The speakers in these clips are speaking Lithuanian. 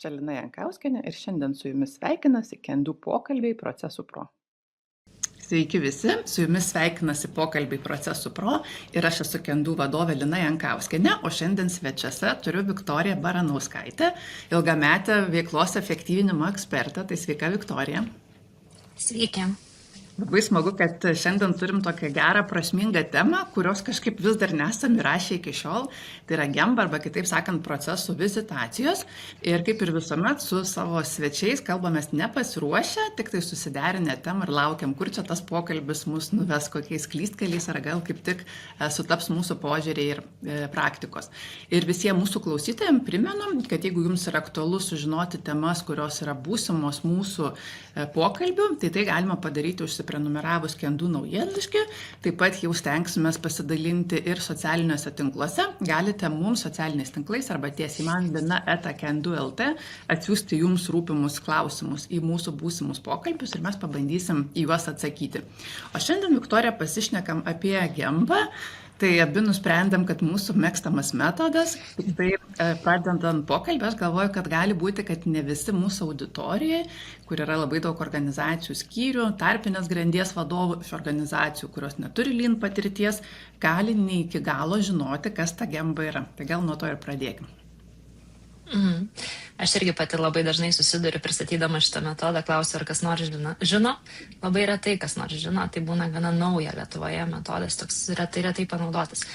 Čia Lina Jankauskienė ir šiandien su jumis sveikinasi Kendu pokalbiai Procesų Pro. Sveiki visi, su jumis sveikinasi pokalbiai Procesų Pro ir aš esu Kendu vadovė Lina Jankauskienė, o šiandien svečiuose turiu Viktoriją Baranauskaitę, ilgametę veiklos efektyvinimo ekspertę. Tai sveika, Viktorija. Sveiki. Labai smagu, kad šiandien turim tokią gerą, prasmingą temą, kurios kažkaip vis dar nesam įrašę iki šiol. Tai yra Gemba, arba kitaip sakant, procesų vizitacijos. Ir kaip ir visuomet su savo svečiais kalbamės nepasiruošę, tik tai susiderinę temą ir laukiam, kur čia tas pokalbis mus nuves, kokiais klystkeliais, ar gal kaip tik sutaps mūsų požiūriai ir praktikos. Ir visiems mūsų klausytojams primenu, kad jeigu jums yra aktualu sužinoti temas, kurios yra būsimos mūsų pokalbių, tai galima padaryti užsiprenumeravus Kendu naujienlaiškį. Taip pat jau stengsimės pasidalinti ir socialiniuose tinkluose. Galite mums socialiniais tinklais arba tiesiai man lina@kendu.lt atsiųsti jums rūpimus klausimus į mūsų būsimus pokalbius ir mes pabandysim į juos atsakyti. O šiandien, Viktorija, pasišnekam apie Gembą. Tai abi nusprendėm, kad mūsų mėgstamas metodas, tik tai pradedant pokalbį, aš galvoju, kad gali būti, kad ne visi mūsų auditorijai, kur yra labai daug organizacijų skyrių, tarpinės grandies vadovų iš organizacijų, kurios neturi Lean patirties, gali ne iki galo žinoti, kas ta Gemba yra. Tai gal nuo to ir pradėkim. Aš irgi pati labai dažnai susiduriu pristatydama šitą metodą, klausiu, ar kas nors žino. Labai retai kas nors žino, tai būna gana nauja Lietuvoje metodas, toks retai panaudotas.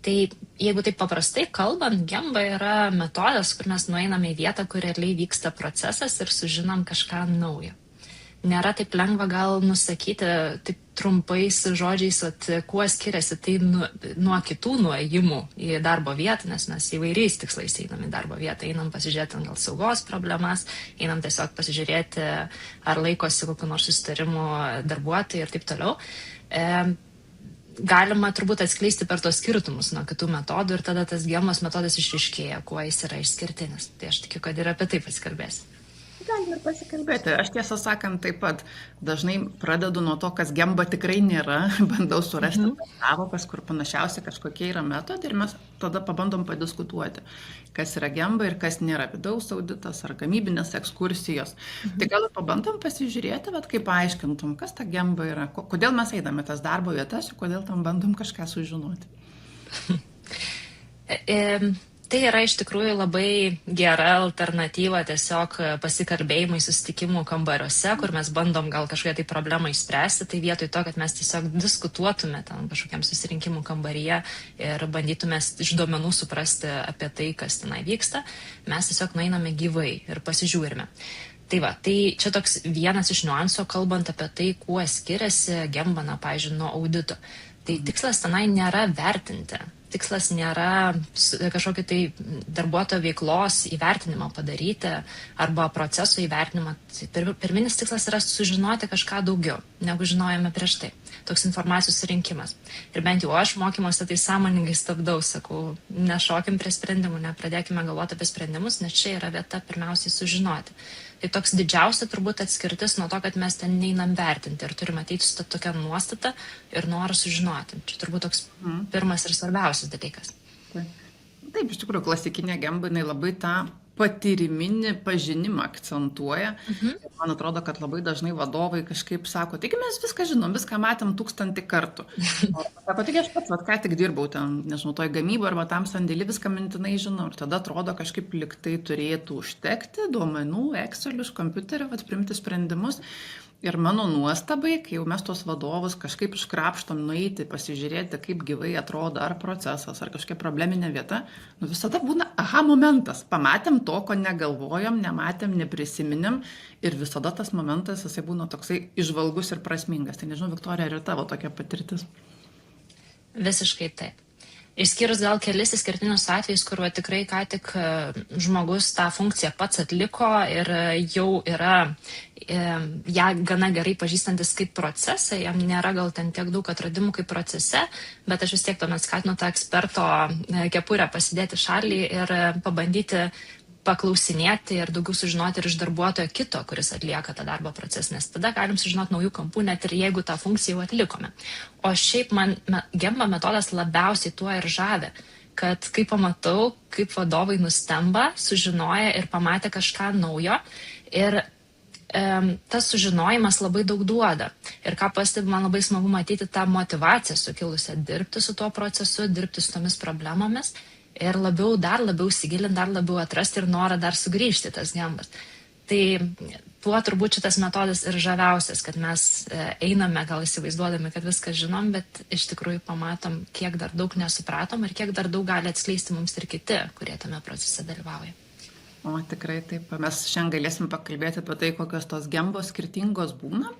Tai jeigu taip paprastai kalbant, Gemba yra metodas, kur mes nueiname į vietą, kur realiai vyksta procesas ir sužinom kažką naujo. Nėra taip lengva gal nusakyti taip trumpais žodžiais, kuo skiriasi tai nuo kitų nuėjimų į darbo vietą, nes mes įvairiais tikslais einam į darbo vietą. Einam pasižiūrėti gal saugos problemas, einam tiesiog pasižiūrėti, ar laikosi kokiu nors susitarimu darbuotojai ir taip toliau. Galima turbūt atskleisti per tos skirtumus nuo kitų metodų ir tada tas Gembos metodas išryškėja, kuo jis yra išskirtinis. Tai aš tikiu, kad ir apie tai pasikalbėsim. Galim ir pasikalbėti. Aš tiesą sakant taip pat dažnai pradedu nuo to, kas Gemba tikrai nėra, bandau surasti sąvokas, kur panašiausiai kažkokie yra metodai ir mes tada pabandom padiskutuoti, kas yra Gemba ir kas nėra, vidaus auditas ar gamybinės ekskursijos. Tai gal pabandom pasižiūrėti, kaip paaiškintum, kas ta Gemba yra, kodėl mes eidame tas darbo vietas ir kodėl tam bandom kažką sužinoti. Tai yra iš tikrųjų labai gera alternatyva tiesiog pasikalbėjimui susitikimų kambariuose, kur mes bandom gal kažkokią tai problemą išspręsti, tai vietoj to, kad mes tiesiog diskutuotume ten kažkokiam susirinkimų kambaryje ir bandytume iš duomenų suprasti apie tai, kas tenai vyksta, mes tiesiog nueiname gyvai ir pasižiūrime. Tai čia toks vienas iš niuansų, kalbant apie tai, kuo skiriasi Gemba, pavyzdžiui, nuo audito. Tai tikslas tenai nėra vertinti. Tikslas nėra kažkokį tai darbuotojo veiklos įvertinimą padaryti arba proceso įvertinimą. Pirminis tikslas yra sužinoti kažką daugiau, negu žinojame prieš tai. Toks informacijos surinkimas. Ir bent jau aš mokymuose tai sąmoningai stabdau, sakau, nešokim prie sprendimų, nepradėkime galvoti apie sprendimus, nes čia yra vieta pirmiausiai sužinoti. Tai toks didžiausia turbūt atskirtis nuo to, kad mes ten neinam vertinti ir turime ateiti su tokia nuostata ir norą sužinoti. Čia turbūt toks pirmas ir svarbiausias dalykas. Taip, iš tikrųjų, klasikinė Gemba, jinai labai tą patyriminį pažinimą akcentuoja. Man atrodo, kad labai dažnai vadovai kažkaip sako, taigi mes viską žinom, viską matėm 1000 kartų. Sako, taigi aš pats ką tik dirbau ten, nežinau, toj gamyboje arba tam sandėly, viską mintinai žinau. Ir tada atrodo kažkaip liktai turėtų užtekti duomenų, Excel iš kompiuterio, priimti sprendimus. Ir mano nuostabai, kai jau mes tos vadovus kažkaip iškrapštom nueiti, pasižiūrėti, kaip gyvai atrodo ar procesas, ar kažkokia probleminė vieta, visada būna aha momentas. Pamatėm to, ko negalvojom, nematėm, neprisiminėm ir visada tas momentas, jisai būna toksai išvalgus ir prasmingas. Tai nežinau, Viktorija, ar yra tavo tokia patirtis? Visiškai taip. Išskyrus gal kelis išskirtinius atvejus, kur tikrai ką tik žmogus tą funkciją pats atliko ir jau yra ją gana gerai pažįstantis kaip procesą, jam nėra gal ten tiek daug atradimų kaip procese, bet aš vis tiek tuomet skatinu tą eksperto kepurę pasidėti šalį ir pabandyti paklausinėti ir daugiau sužinoti ir iš darbuotojo kito, kuris atlieka tą darbo procesą, nes tada galim sužinoti naujų kampų, net ir jeigu tą funkciją jau atlikome. O šiaip man Gemba metodas labiausiai tuo ir žavi, kad kai pamatau, kaip vadovai nustemba, sužinoja ir pamatė kažką naujo. Ir tas sužinojimas labai daug duoda. Ir ką pastebiu, man labai smagu matyti tą motyvaciją sukilusią dirbti su tuo procesu, dirbti su tomis problemomis ir dar labiau įsigilinti, dar labiau atrasti ir norą dar sugrįžti tas gembas. Tai tuo turbūt šitas metodas ir žaviausias, kad mes einame gal įsivaizduodami, kad viską žinom, bet iš tikrųjų pamatom, kiek dar daug nesupratom ir kiek dar daug gali atskleisti mums ir kiti, kurie tame procese dalyvauja. O tikrai taip, mes šiandien galėsim pakalbėti apie tai, kokios tos gembos skirtingos būna.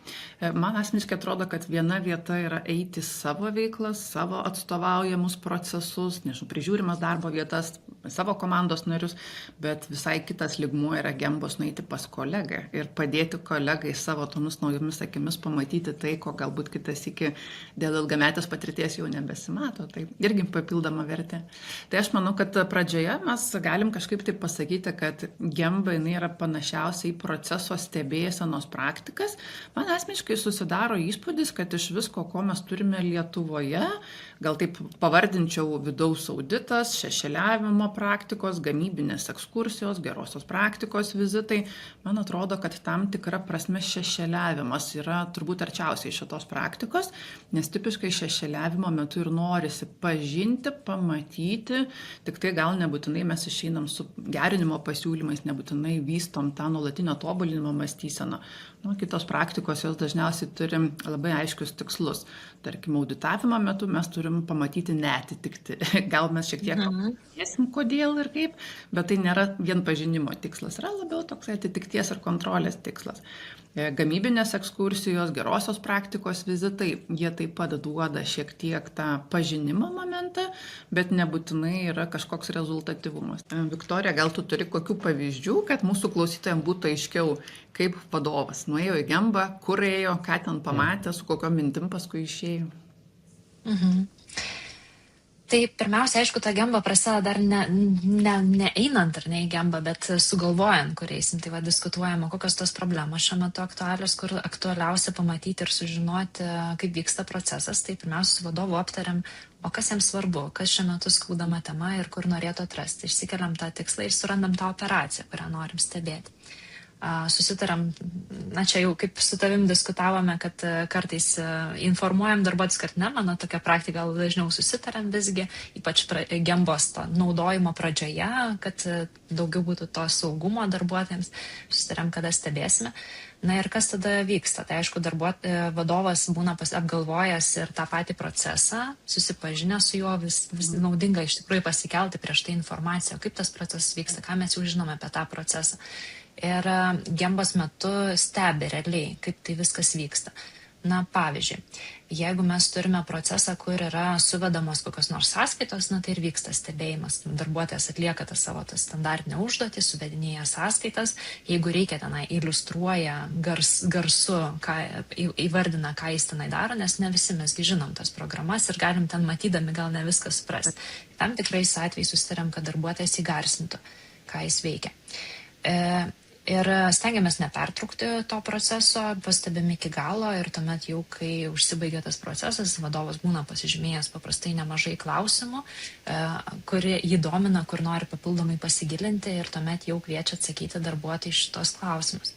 Man asmeniškai atrodo, kad viena vieta yra eiti savo veiklas, savo atstovaujamus procesus, prižiūrimas darbo vietas, savo komandos narius, bet visai kitas lygmuo yra gembos nueiti pas kolegą ir padėti kolegai savo tomis naujomis akimis pamatyti tai, ko galbūt kitas iki dėl ilgametės patirties jau nebesimato. Tai irgi papildoma vertė. Tai aš manau, kad pradžioje mes galim kažkaip taip pasakyti, kad gemba jinai yra panašiausiai į proceso stebėsenos praktikas. Man asmeniškai susidaro įspūdis, kad iš visko, ko mes turime Lietuvoje, gal taip pavardinčiau vidaus auditas, šešėliavimo praktikos, gamybinės ekskursijos, gerosios praktikos vizitai, man atrodo, kad tam tikra prasme šešėliavimas yra turbūt arčiausiai šitos praktikos, nes tipiškai šešėliavimo metu ir norisi pažinti, pamatyti, tik tai gal nebūtinai mes išeinam su gerinimo pasiūlymais, nebūtinai vystom tą nuolatinio tobulinimo mąstyseną. Kitos praktikos jos dažniausiai turim labai aiškius tikslus. Tarkim, auditavimo metu mes turim pamatyti neatitikti. Gal mes šiek tiek pamatėsim, kodėl ir kaip, bet tai nėra vien pažinimo tikslas, yra labiau toks atitikties ir kontrolės tikslas. Gamybinės ekskursijos, gerosios praktikos vizitai, jie taip pat duoda šiek tiek tą pažinimo momentą, bet nebūtinai yra kažkoks rezultatyvumas. Viktorija, gal tu turi kokių pavyzdžių, kad mūsų klausytojams būtų aiškiau, kaip vadovas nuėjo į gembą, kur ėjo, ką ten pamatė, su kokiom mintim paskui išėjo? Tai pirmiausia, aišku, ta gemba prasideda dar neeinant ar ne į gembą, bet sugalvojant, kur eisim. Tai diskutuojama, kokios tos problemos šiuo metu aktualios, kur aktualiausia pamatyti ir sužinoti, kaip vyksta procesas. Tai pirmiausia, su vadovu aptariam, o kas jiems svarbu, kas šiuo metu skaudama tema ir kur norėtų atrasti. Išsikeliam tą tikslą ir surandam tą operaciją, kurią norim stebėti. Susitariam, čia jau kaip su tavim diskutavome, kad kartais informuojam darbuotojus, kad ne, mano tokia praktika gal dažniau susitariam visgi, ypač gembos to naudojimo pradžioje, kad daugiau būtų to saugumo darbuotojams, susitariam, kada stebėsime. Na ir kas tada vyksta? Tai aišku, vadovas būna apgalvojęs ir tą patį procesą, susipažinę su juo, vis naudinga iš tikrųjų pasikelti prieš tai informaciją, kaip tas procesas vyksta, ką mes jau žinome apie tą procesą. Ir gembos metu stebi realiai, kaip tai viskas vyksta. Na, pavyzdžiui, jeigu mes turime procesą, kur yra suvedamos kokios nors sąskaitos, tai ir vyksta stebėjimas. Darbuotojas atlieka tą savo standartinę užduotį, suvedinėja sąskaitas. Jeigu reikia, tenai iliustruoja garsu, įvardina, ką jis tenai daro, nes ne visi mesgi žinom tas programas ir galim ten matydami gal ne viską suprasti. Tam tikrais atvejais susitariam, kad darbuotojas įgarsintų, ką jis veikia. Ir stengiamės nepertraukti to proceso, pastebim iki galo ir tuomet jau, kai užsibaigia tas procesas, vadovas būna pasižymėjęs paprastai nemažai klausimų, kurie jį domina, kur nori papildomai pasigilinti ir tuomet jau kviečia atsakyti darbuotojai šitos klausimus.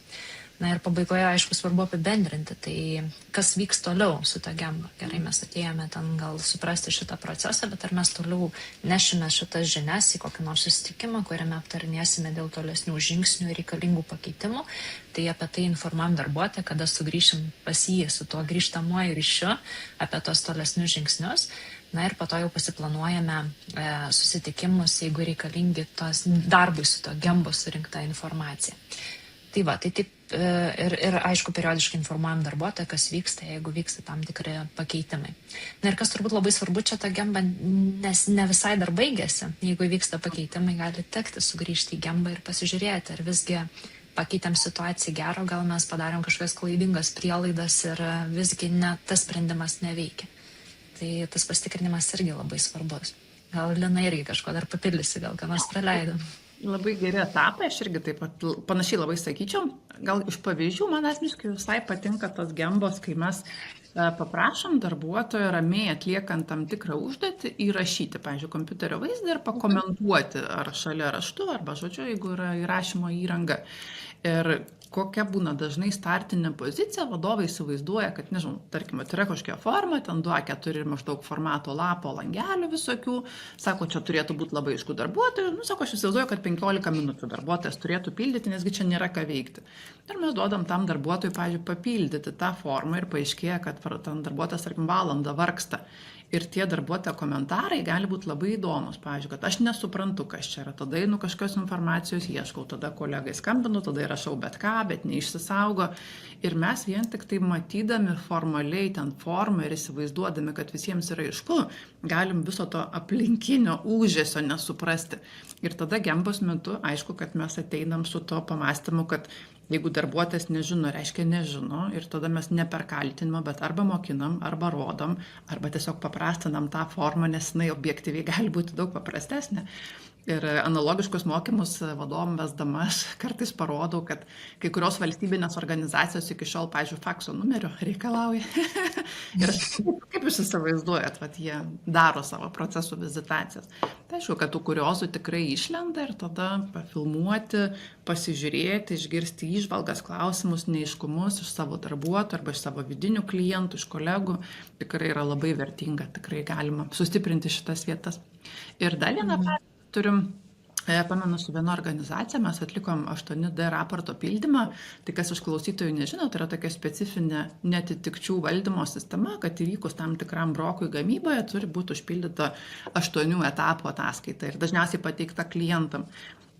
Na ir pabaigoje, aišku, svarbu apibendrinti, tai kas vyks toliau su ta gemba. Gerai, mes atėjome ten gal suprasti šitą procesą, bet ar mes toliau nešime šitas žinias į kokį nors susitikimą, kuriame aptarinėsime dėl tolesnių žingsnių ir reikalingų pakeitimų. Tai apie tai informuojam darbuotoją, kada sugrįšim pas jį su tuo grįžtamuoju ryšiu apie tos tolesnius žingsnius. Na ir po to jau pasiplanuojame susitikimus, jeigu reikalingi tos darbui su to gembos surinkta informacija. Tai va, tai taip ir aišku, periodiškai informuojam darbuotoją, kas vyksta, jeigu vyksta tam tikri pakeitimai. Na ir kas turbūt labai svarbu čia ta gemba, nes ne visai dar baigėsi. Jeigu vyksta pakeitimai, gali tekti sugrįžti į gembą ir pasižiūrėti, ar visgi pakeitėm situaciją gero, gal mes padarėm kažkokias klaidingas prielaidas ir visgi tas sprendimas neveikia. Tai tas pasitikrinimas irgi labai svarbus. Gal Lina irgi kažko dar papildysi, gal ką nors praleidom. Labai geri etapai, aš irgi taip pat panašiai labai sakyčiau. Gal iš pavyzdžių man asmeniškai visai patinka tos gembos, kai mes Paprašom darbuotojo ramiai atliekant tam tikrą užduotį įrašyti, pavyzdžiui, kompiuterio vaizdą ir pakomentuoti ar šalia raštu, arba žodžiu, jeigu yra įrašymo įranga. Ir kokia būna dažnai startinė pozicija, vadovai įsivaizduoja, kad, nežinau, tarkim, yra kažkokia forma, ten 2-4 maždaug formato lapo langelių visokių, sako, čia turėtų būti labai aišku darbuotojų, sako, aš įsivaizduoju, kad 15 minučių darbuotojas turėtų pildyti, nesgi čia nėra ką veikti. Ir mes duodam tam darbuotojui, pavyzdžiui, papildyti tą formą ir paaiškėja, kad ten darbuotojas, tarkim, valandą vargsta. Ir tie darbuotojo komentarai gali būti labai įdomus. Pavyzdžiui, kad aš nesuprantu, kas čia yra. Tada einu kažkokios informacijos ieškau, tada kolegai skambinu, tada įrašau bet ką, bet neišsisaugo. Ir mes vien tik tai matydami formaliai ten formą ir įsivaizduodami, kad visiems yra aišku, galim viso to aplinkinio ūžesio nesuprasti. Ir tada gembos metu, aišku, kad mes ateinam su to pamastymu, kad jeigu darbuotojas nežino, reiškia nežino, ir tada mes ne per kaltinimą, bet arba mokinam, arba rodom, arba tiesiog paprastinam tą formą, nes jinai objektyviai gali būti daug paprastesnė. Ir analogiškus mokymus vadovom vesdama aš kartais parodau, kad kai kurios valstybinės organizacijos iki šiol, pavyzdžiui, fakso numerio reikalauja. Ir kaip jūs įsivaizduojat, vat jie daro savo procesų vizitacijas. Tai aišku, kad tų kuriozų tikrai išlenda ir tada pafilmuoti, pasižiūrėti, išgirsti įžvalgas, klausimus, neiškumus iš savo darbuotojų arba iš savo vidinių klientų, iš kolegų, tikrai yra labai vertinga, tikrai galima sustiprinti šitas vietas. Ir dar vieną turim, pamenu, su viena organizacija, mes atlikom 8D raporto pildymą, tai kas iš klausytojų nežino, tai yra tokia specifinė netitikčių valdymo sistema, kad įvykus tam tikram brokui gamyboje turi būti užpildyta 8 etapų ataskaita ir dažniausiai pateikta klientam.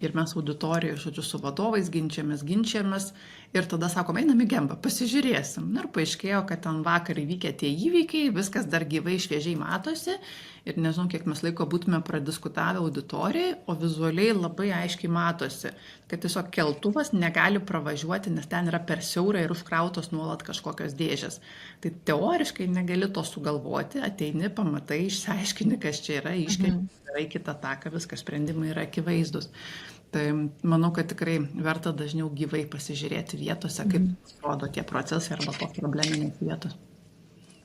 Ir mes auditorijoje, žodžiu, su vadovais ginčiamės ir tada sakom, einam į Gembą, pasižiūrėsim. Ir paaiškėjo, kad ten vakar įvykę tie įvykiai, viskas dar gyvai šviežiai matosi ir nežinau, kiek mes laiko būtume pradiskutavę auditorijai, o vizualiai labai aiškiai matosi, kad tiesiog keltuvas negali pravažiuoti, nes ten yra per siaura ir užkrautos nuolat kažkokios dėžės. Tai teoriškai negali to sugalvoti, ateini, pamatai, išsiaiškini, kas čia yra, iškeli kitą taką, viskas sprendimai yra akivaizdus. Tai manau, kad tikrai verta dažniau gyvai pasižiūrėti vietose, kaip rodo tie procesai arba tos probleminės vietos.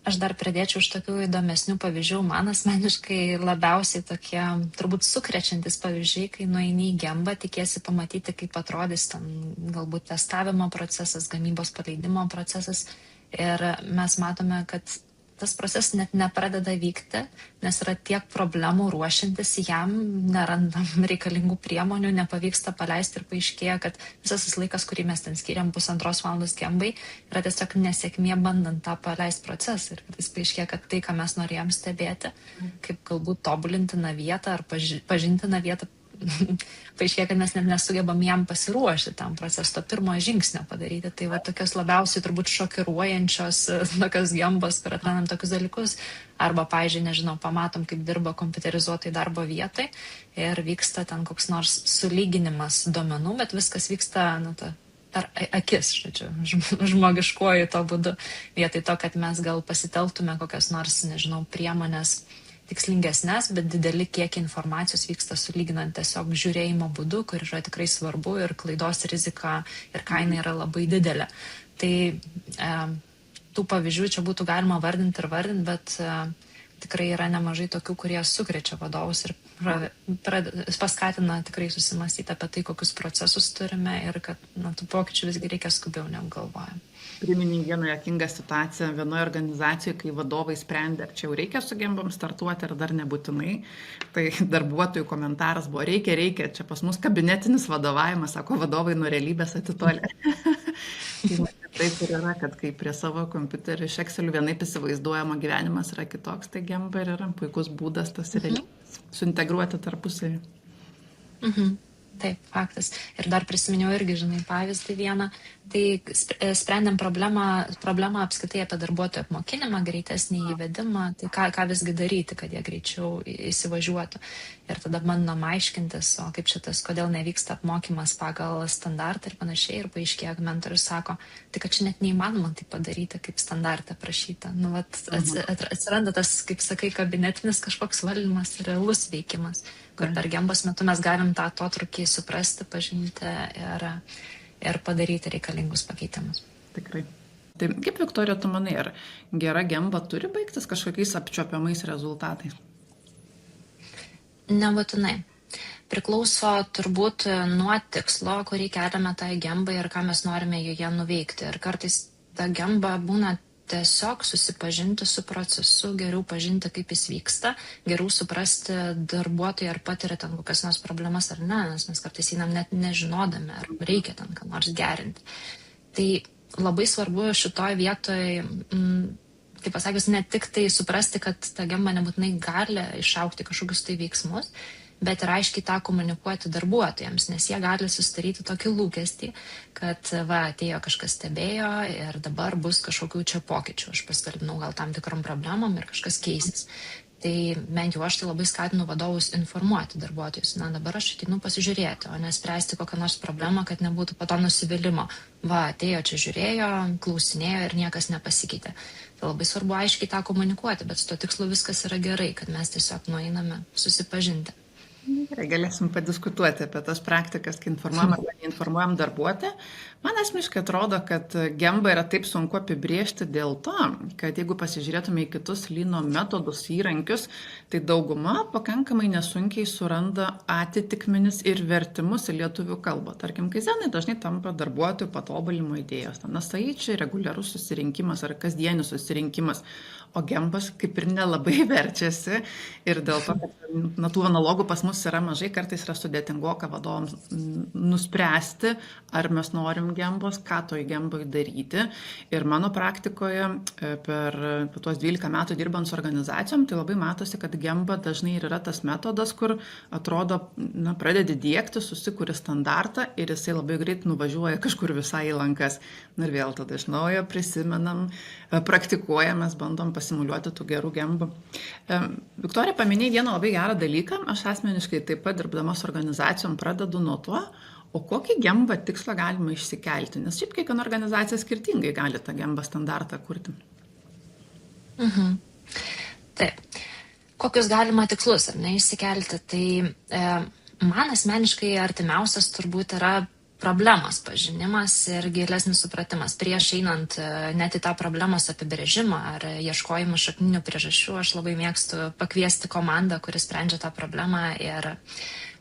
Aš dar pridėčiau iš tokių įdomesnių pavyzdžių. Man asmeniškai labiausiai tokie turbūt sukrečiantis pavyzdžiai, kai nueini į Gembą, tikiesi pamatyti, kaip atrodys ten galbūt testavimo procesas, gamybos paleidimo procesas. Ir mes matome, kad tas procesas net nepradeda vykti, nes yra tiek problemų ruošiantis jam, nerandam reikalingų priemonių, nepavyksta paleisti ir paaiškėja, kad visas tas laikas, kurį mes ten skiriam 1,5 valandos Gembai, yra tiesiog nesėkmė bandant tą paleisti procesą. Ir vis paaiškėja, kad tai, ką mes norėjom stebėti, kaip galbūt tobulintiną vietą ar pažintiną vietą, paaiškėja, kad mes net nesugebam jam pasiruošti tam procesui, to pirmojo žingsnio padaryti. Tai va tokios labiausiai turbūt šokiruojančios tokios Gembos, kur atrandam tokius dalykus. Arba, pavyzdžiui, nežinau, pamatom, kaip dirba kompiuterizuotai darbo vietai ir vyksta ten koks nors sulyginimas duomenų, bet viskas vyksta, per akis, žmogiškuoju to būdu. Vietoj to, kad mes gal pasitelktume kokias nors, nežinau, priemonės tikslingesnės, bet dideli kiekiai informacijos vyksta sulyginant tiesiog žiūrėjimo būdu, kur yra tikrai svarbu ir klaidos rizika ir kaina yra labai didelė. Tai tų pavyzdžių čia būtų galima vardinti, bet tikrai yra nemažai tokių, kurie sukrečia vadovus ir paskatina tikrai susimastyti apie tai, kokius procesus turime ir kad tų pokyčių visgi reikia skubiau negu galvojame. Priminė vieną juokingą situaciją vienoje organizacijoje, kai vadovai sprendė, ar čia jau reikia su Gembom startuoti, ar dar nebūtinai. Tai darbuotojų komentaras buvo, reikia, čia pas mus kabinetinis vadovavimas, sako, vadovai nuo realybės atitolė. Taip ir yra, kad kai prie savo kompiuterio iš Excel vienaip įsivaizduojama gyvenimas yra kitoks, tai Gemba ir yra puikus būdas tas realybės suintegruoti tarpusavį. Taip, faktas. Ir dar prisiminiau irgi, pavyzdį vieną. Tai sprendėm problemą apskaitai apie darbuotojų apmokinimą, greitesnį įvedimą, tai ką visgi daryti, kad jie greičiau įsivažiuotų. Ir tada bandom aiškintis, o kaip šitas, kodėl nevyksta apmokymas pagal standartą ir panašiai. Ir paaiškėjo, mentorius sako, tai kad čia net neįmanoma tai padaryti, kaip standartą prašyta. Atsiranda tas, kaip sakai, kabinetinis kažkoks valdymas, realus veikimas, kur per Gembos metu mes galim tą atotrūkį suprasti, pažinti ir padaryti reikalingus pakeitimus. Tikrai. Tai kaip, Viktorija, tu manai, ar gera gemba turi baigtis kažkokiais apčiuopiamais rezultatais? Nebūtinai. Priklauso turbūt nuo tikslo, kurį keliame tai gembai ir ką mes norime joje nuveikti. Ir kartais ta gemba būna tiesiog susipažinti su procesu, geriau pažinti, kaip jis vyksta, geriau suprasti darbuotojai, ar patiria ten kokias nors problemas ar ne, nes mes kartais einam net nežinodami, ar reikia ten ką nors gerinti. Tai labai svarbu šitoj vietoj, kaip pasakius, ne tik tai suprasti, kad ta gemba nebūtinai gali išaukti kažkokius tai veiksmus, bet ir aiškiai tą komunikuoti darbuotojams, nes jie gali susidaryti tokį lūkestį, kad va, atėjo kažkas stebėjo ir dabar bus kažkokių čia pokyčių. Aš pasidalinau gal tam tikrom problemom ir kažkas keisis. Tai bent jau aš tai labai skatinu vadovus informuoti darbuotojus. Na, dabar aš ateinu pasižiūrėti, o nespręsti kokią nors problemą, kad nebūtų po to nusivylimo. Va, atėjo čia žiūrėjo, klausinėjo ir niekas nepasikeitė. Tai labai svarbu aiškiai tą komunikuoti, bet su to tikslu viskas yra gerai, kad mes tiesiog nueiname susipažinti. Gerai, galėsim padiskutuoti apie tas praktikas, kai informuojam arba neinformuojam darbuotoją. Man asmeniškai atrodo, kad gemba yra taip sunku apibriežti dėl to, kad jeigu pasižiūrėtume į kitus lyno metodus, įrankius, tai dauguma pakankamai nesunkiai suranda atitikmenis ir vertimus į lietuvių kalbą. Tarkim, kaizenai dažnai tampa darbuotojų patobulinimo idėjos. Nasaičiai, reguliarus susirinkimas ar kasdienis susirinkimas. O gembas kaip ir nelabai verčiasi ir dėl to, kad tų analogų pas mus yra mažai, kartais yra sudėtingoka vadovams nuspręsti, ar mes norim gembos, ką toj gemboj daryti. Ir mano praktikoje per tuos 12 metų dirbant su organizacijom, tai labai matosi, kad gemba dažnai ir yra tas metodas, kur atrodo, pradedi diegti, susikuri standartą ir jisai labai greit nuvažiuoja kažkur visai į lankas. Ir vėl tada iš naujo prisimenam, praktikuojam, mes bandom pasimuliuoti tų gerų gembų. Viktorija paminėjo vieną labai gerą dalyką. Aš asmeniškai taip pat dirbdama su organizacijom pradedu nuo to, o kokį gembą tikslą galima išsikelti. Nes šiaip kiekviena organizacija skirtingai gali tą gembą standartą kurti. Taip. Kokius galima tikslus ar ne išsikelti? Tai man asmeniškai artimiausias turbūt yra problemos pažinimas ir gilesnis supratimas. Prieš einant net į tą problemos apibrėžimą ar ieškojimą šakninių priežasčių, aš labai mėgstu pakviesti komandą, kuris sprendžia tą problemą ir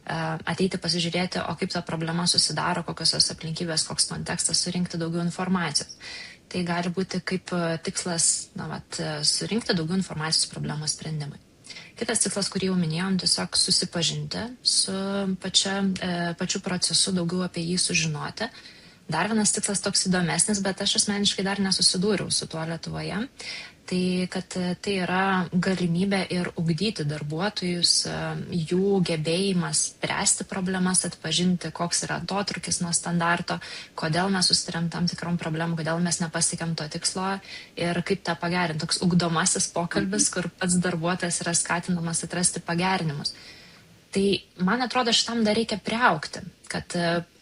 ateiti pasižiūrėti, o kaip ta problema susidaro, kokios jos aplinkybės, koks kontekstas, surinkti daugiau informacijos. Tai gali būti kaip tikslas surinkti daugiau informacijos problemos sprendimai. Kitas tikslas, kurį jau minėjom, tiesiog susipažinti su pačiu procesu, daugiau apie jį sužinoti. Dar vienas tikslas toks įdomesnis, bet aš asmeniškai dar nesusidūriau su tuo Lietuvoje. Tai, kad tai yra galimybė ir ugdyti darbuotojus, jų gebėjimas spręsti problemas, atpažinti, koks yra atotrūkis nuo standarto, kodėl mes susitariam tam tikrom problemom, kodėl mes nepasiekėm to tikslo ir kaip tą pagerinti. Toks ugdomasis pokalbis, kur pats darbuotojas yra skatinamas atrasti pagerinimus. Tai, man atrodo, šitam dar reikia priaugti, kad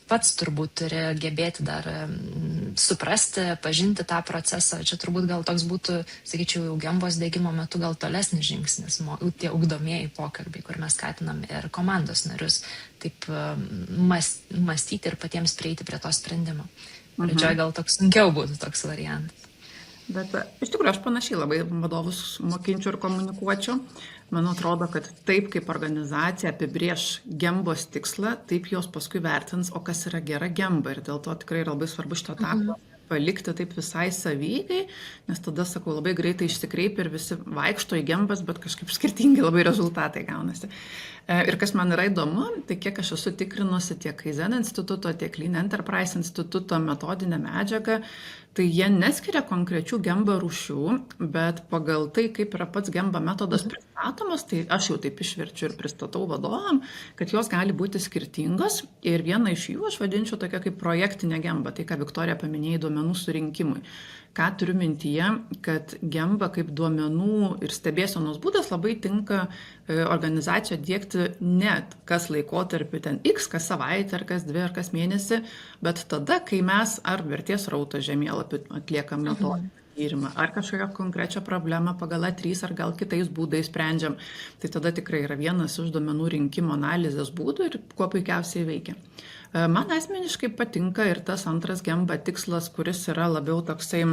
pats turbūt turi gebėti dar suprasti, pažinti tą procesą. Čia turbūt gal toks būtų, sakyčiau, jau gembos diegimo metu gal tolesnis žingsnis, tie ugdomieji pokalbiai, kur mes skatinam ir komandos narius taip mąstyti ir patiems prieiti prie to sprendimo. Pradžioj gal toks sunkiau būtų toks variantas. Bet iš tikrųjų aš panašiai labai vadovus mokinčiau ir komunikuočiau. Man atrodo, kad taip kaip organizacija apibrėž gembos tikslą, taip jos paskui vertins, o kas yra gera gemba. Ir dėl to tikrai labai svarbu šito taką palikti taip visai savygai, nes tada, sakau, labai greitai išsikreipia ir visi vaikšto į gembas, bet kažkaip skirtingi labai rezultatai gaunasi. Ir kas man yra įdomu, tai kiek aš esu tikrinusi tiek Kaizen instituto, tiek Lean Enterprise instituto metodinę medžiagą, tai jie neskiria konkrečių gemba rūšių, bet pagal tai, kaip yra pats gemba metodas pristatomas, tai aš jau taip išverčiu ir pristatau vadovam, kad jos gali būti skirtingos ir vieną iš jų aš vadinčiau tokia kaip projektinė gemba, tai ką Viktorija paminėjo duomenų surinkimui. Ką turiu mintyje, kad gemba kaip duomenų ir stebėsenos būdas labai tinka organizacijoje diegti net kas laikotarpį ten X, kas savaitę, ar kas 2, ar kas mėnesį, bet tada, kai mes ar vertės rauto žemėlapį atliekam metodinį tyrimą, ar kažkokią konkrečią problemą pagal A3 ar gal kitais būdais sprendžiam, tai tada tikrai yra vienas iš duomenų rinkimo analizės būdų ir kuo puikiausiai veikia. Man asmeniškai patinka ir tas antras gemba tikslas, kuris yra labiau toksai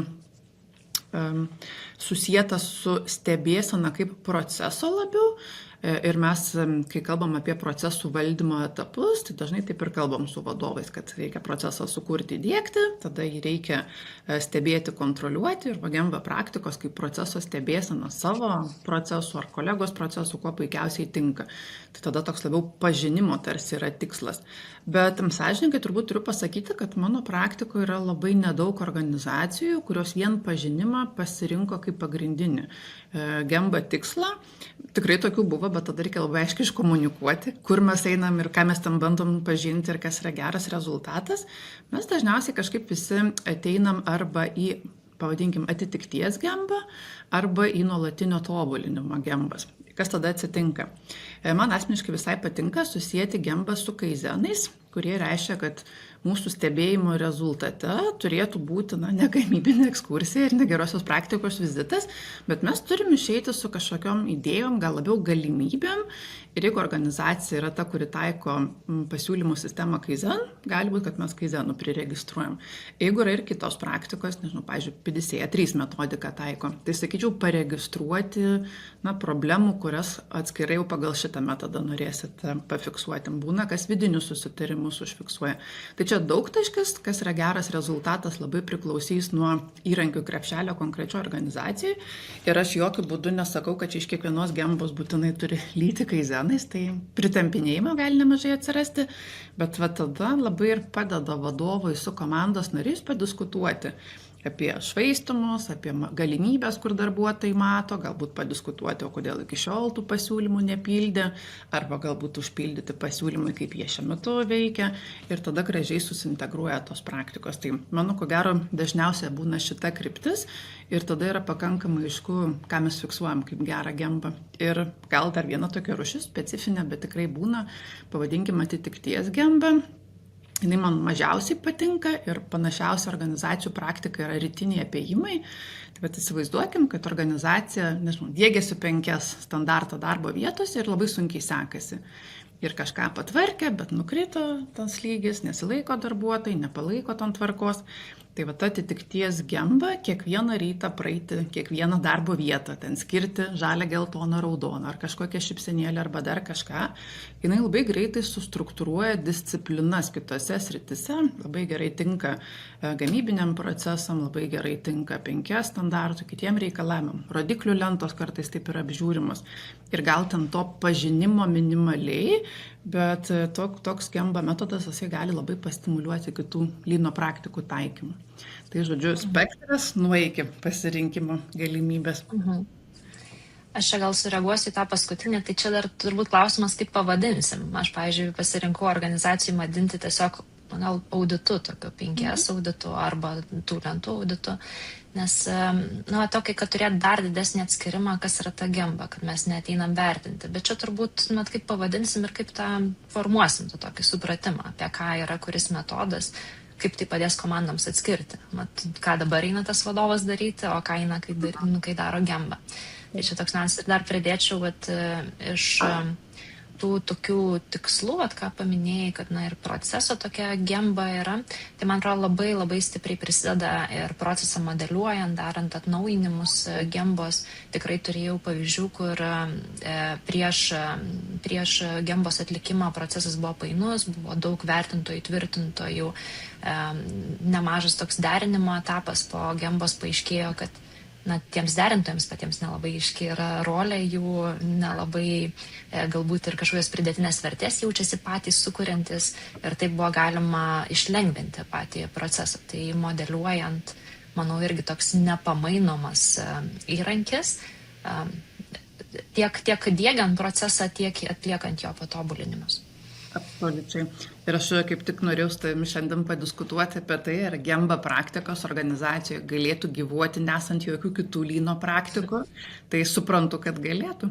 susietas su stebėsena kaip proceso labiau. Ir mes, kai kalbam apie procesų valdymo etapus, tai dažnai taip ir kalbam su vadovais, kad reikia procesą sukurti, įdiegti, tada jį reikia stebėti, kontroliuoti ir Gemba praktikos kaip proceso stebėsena savo procesų ar kolegos procesų kuo puikiausiai tinka. Tai tada toks labiau pažinimo tarsi yra tikslas. Bet sąžininkai turbūt turiu pasakyti, kad mano praktikoje yra labai nedaug organizacijų, kurios vien pažinimą pasirinko kaip pagrindinį Gemba tikslą. Tikrai tokių buvo, bet tada reikia labai aiškiai iškomunikuoti, kur mes einam ir ką mes tam bandom pažinti ir kas yra geras rezultatas. Mes dažniausiai kažkaip visi ateinam arba į, pavadinkim, atitikties Gembą, arba į nuolatinio tobulinimo Gembas. Kas tada atsitinka? Man asmeniškai visai patinka susijęti Gembą su kaizenais, kurie reiškia, kad mūsų stebėjimo rezultate turėtų būti ne gamybinė ekskursija ir negerosios praktikos vizitas, bet mes turim išeiti su kažkokiom idėjom, gal labiau galimybėm. Ir jeigu organizacija yra ta, kuri taiko pasiūlymų sistemą Kaizen, gali būti, kad mes Kaizenų priregistruojam. Jeigu yra ir kitos praktikos, nežinau, pavyzdžiui, PDCA 3 metodiką taiko, tai sakyčiau paregistruoti problemų, kurias atskirai jau pagal šitą metodą norėsit pafiksuoti. Būna, kas vidinius susitarimus užfiksuoja. Tai čia daugtaškis, kas yra geras rezultatas, labai priklausys nuo įrankių krepšelio konkrečio organizacijai. Ir aš jokių būdų nesakau, kad čia iš kiekvienos Gembos būtinai turi lyti Kaizenais, tai pritempinėjimo gali nemažai atsirasti, bet tada labai ir padeda vadovui su komandos nariais padiskutuoti apie švaistymus, apie galimybės, kur darbuotojai mato, galbūt padiskutuoti, o kodėl iki šiol tų pasiūlymų nepildė, arba galbūt užpildyti pasiūlymai, kaip jie šiuo metu veikia, ir tada gražiai susintegruoja tos praktikos. Tai manau, ko gero, dažniausiai būna šita kryptis ir tada yra pakankamai aišku, ką mes fiksuojam kaip gerą Gembą. Ir gal dar viena tokia rūšis, specifinė, bet tikrai būna, pavadinkim, atitikties Gembą. Jinai man mažiausiai patinka ir panašiausia organizacijų praktika yra rytiniai apėjimai. Tai bet įsivaizduokim, kad organizacija, diegiasi 5 standarto darbo vietose ir labai sunkiai sekasi. Ir kažką patvarkė, bet nukrito tas lygis, nesilaiko darbuotojai, nepalaiko ton tvarkos. Tai atitikties Gemba kiekvieną rytą praeiti kiekvieną darbo vietą, ten skirti žalią, geltoną, raudoną ar kažkokią šypsenėlę arba dar kažką. Jinai labai greitai sustruktūruoja disciplinas kitose sritise, labai gerai tinka gamybiniam procesam, labai gerai tinka 5 standartų, kitiem reikalavimam. Rodiklių lentos kartais taip yra apžiūrimos. Ir gal ten to pažinimo minimaliai, bet toks Gemba metodas jisai gali labai pastimuliuoti kitų lyno praktikų taikymą. Tai žodžiu, spektras nuo iki pasirinkimo galimybės. Aš čia gal sureaguosiu į tą paskutinį, tai čia dar turbūt klausimas, kaip pavadinsim. Aš, pavyzdžiui, pasirinkau organizacijų vadinti tiesiog gal auditu, tokiu 5 auditu arba tų lentų auditu. Nes, tokį, kad turėt dar didesnį atskirimą, kas yra ta Gemba, kad mes neateinam vertinti. Bet čia turbūt, kaip pavadinsim ir kaip tą formuosim, tą tokį supratimą, apie ką yra kuris metodas, kaip tai padės komandams atskirti. Ką dabar eina tas vadovas daryti, o ką eina, kai daro Gemba. Tai čia toks nes ir dar pridėčiau, iš tų tokių tikslų, ką paminėjai, kad ir proceso tokia Gemba yra, tai man atrodo labai labai stipriai prisideda ir procesą modeliuojant, darant atnaujinimus Gembos. Tikrai turėjau pavyzdžių, kur prieš Gembos atlikimą procesas buvo painus, buvo daug vertintojų, tvirtintojų, nemažas toks derinimo etapas. Po Gembos paaiškėjo, kad tiems derintojams patiems nelabai aiški yra rolė, jų nelabai galbūt ir kažkokios pridėtinės vertės jaučiasi patys sukuriantis ir taip buvo galima išlengvinti patį procesą. Tai modeliuojant, manau, irgi toks nepamainomas įrankis, tiek diegiant procesą, tiek atliekant jo patobulinimus. Absoliučiai. Ir aš kaip tik norėjau su tavimi šiandien padiskutuoti apie tai, ar Gemba praktikos organizacijoje galėtų gyvuoti nesant jokių kitų lyno praktikų. Tai suprantu, kad galėtų.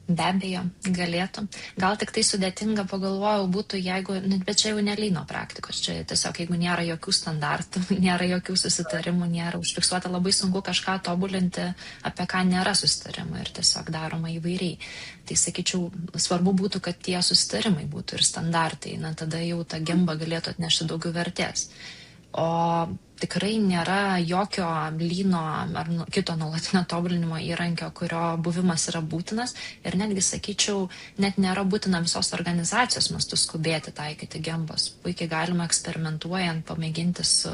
Be abejo, galėtų. Gal tik tai sudėtinga, pagalvojau, būtų, bet čia jau ne lyno praktikos. Čia tiesiog, jeigu nėra jokių standartų, nėra jokių susitarimų, nėra užfiksuota, labai sunku kažką tobulinti, apie ką nėra susitarimų ir tiesiog daroma įvairiai. Tai sakyčiau, svarbu būtų, kad tie susitarimai būtų ir standartai. Tada jau ta Gemba galėtų atnešti daugiau vertės. O tikrai nėra jokio lyno ar kito nuolatinio tobulinimo įrankio, kurio buvimas yra būtinas ir netgi, sakyčiau, net nėra būtina visos organizacijos mastu skubėti taikyti gembos. Puikiai galima eksperimentuojant pamėginti su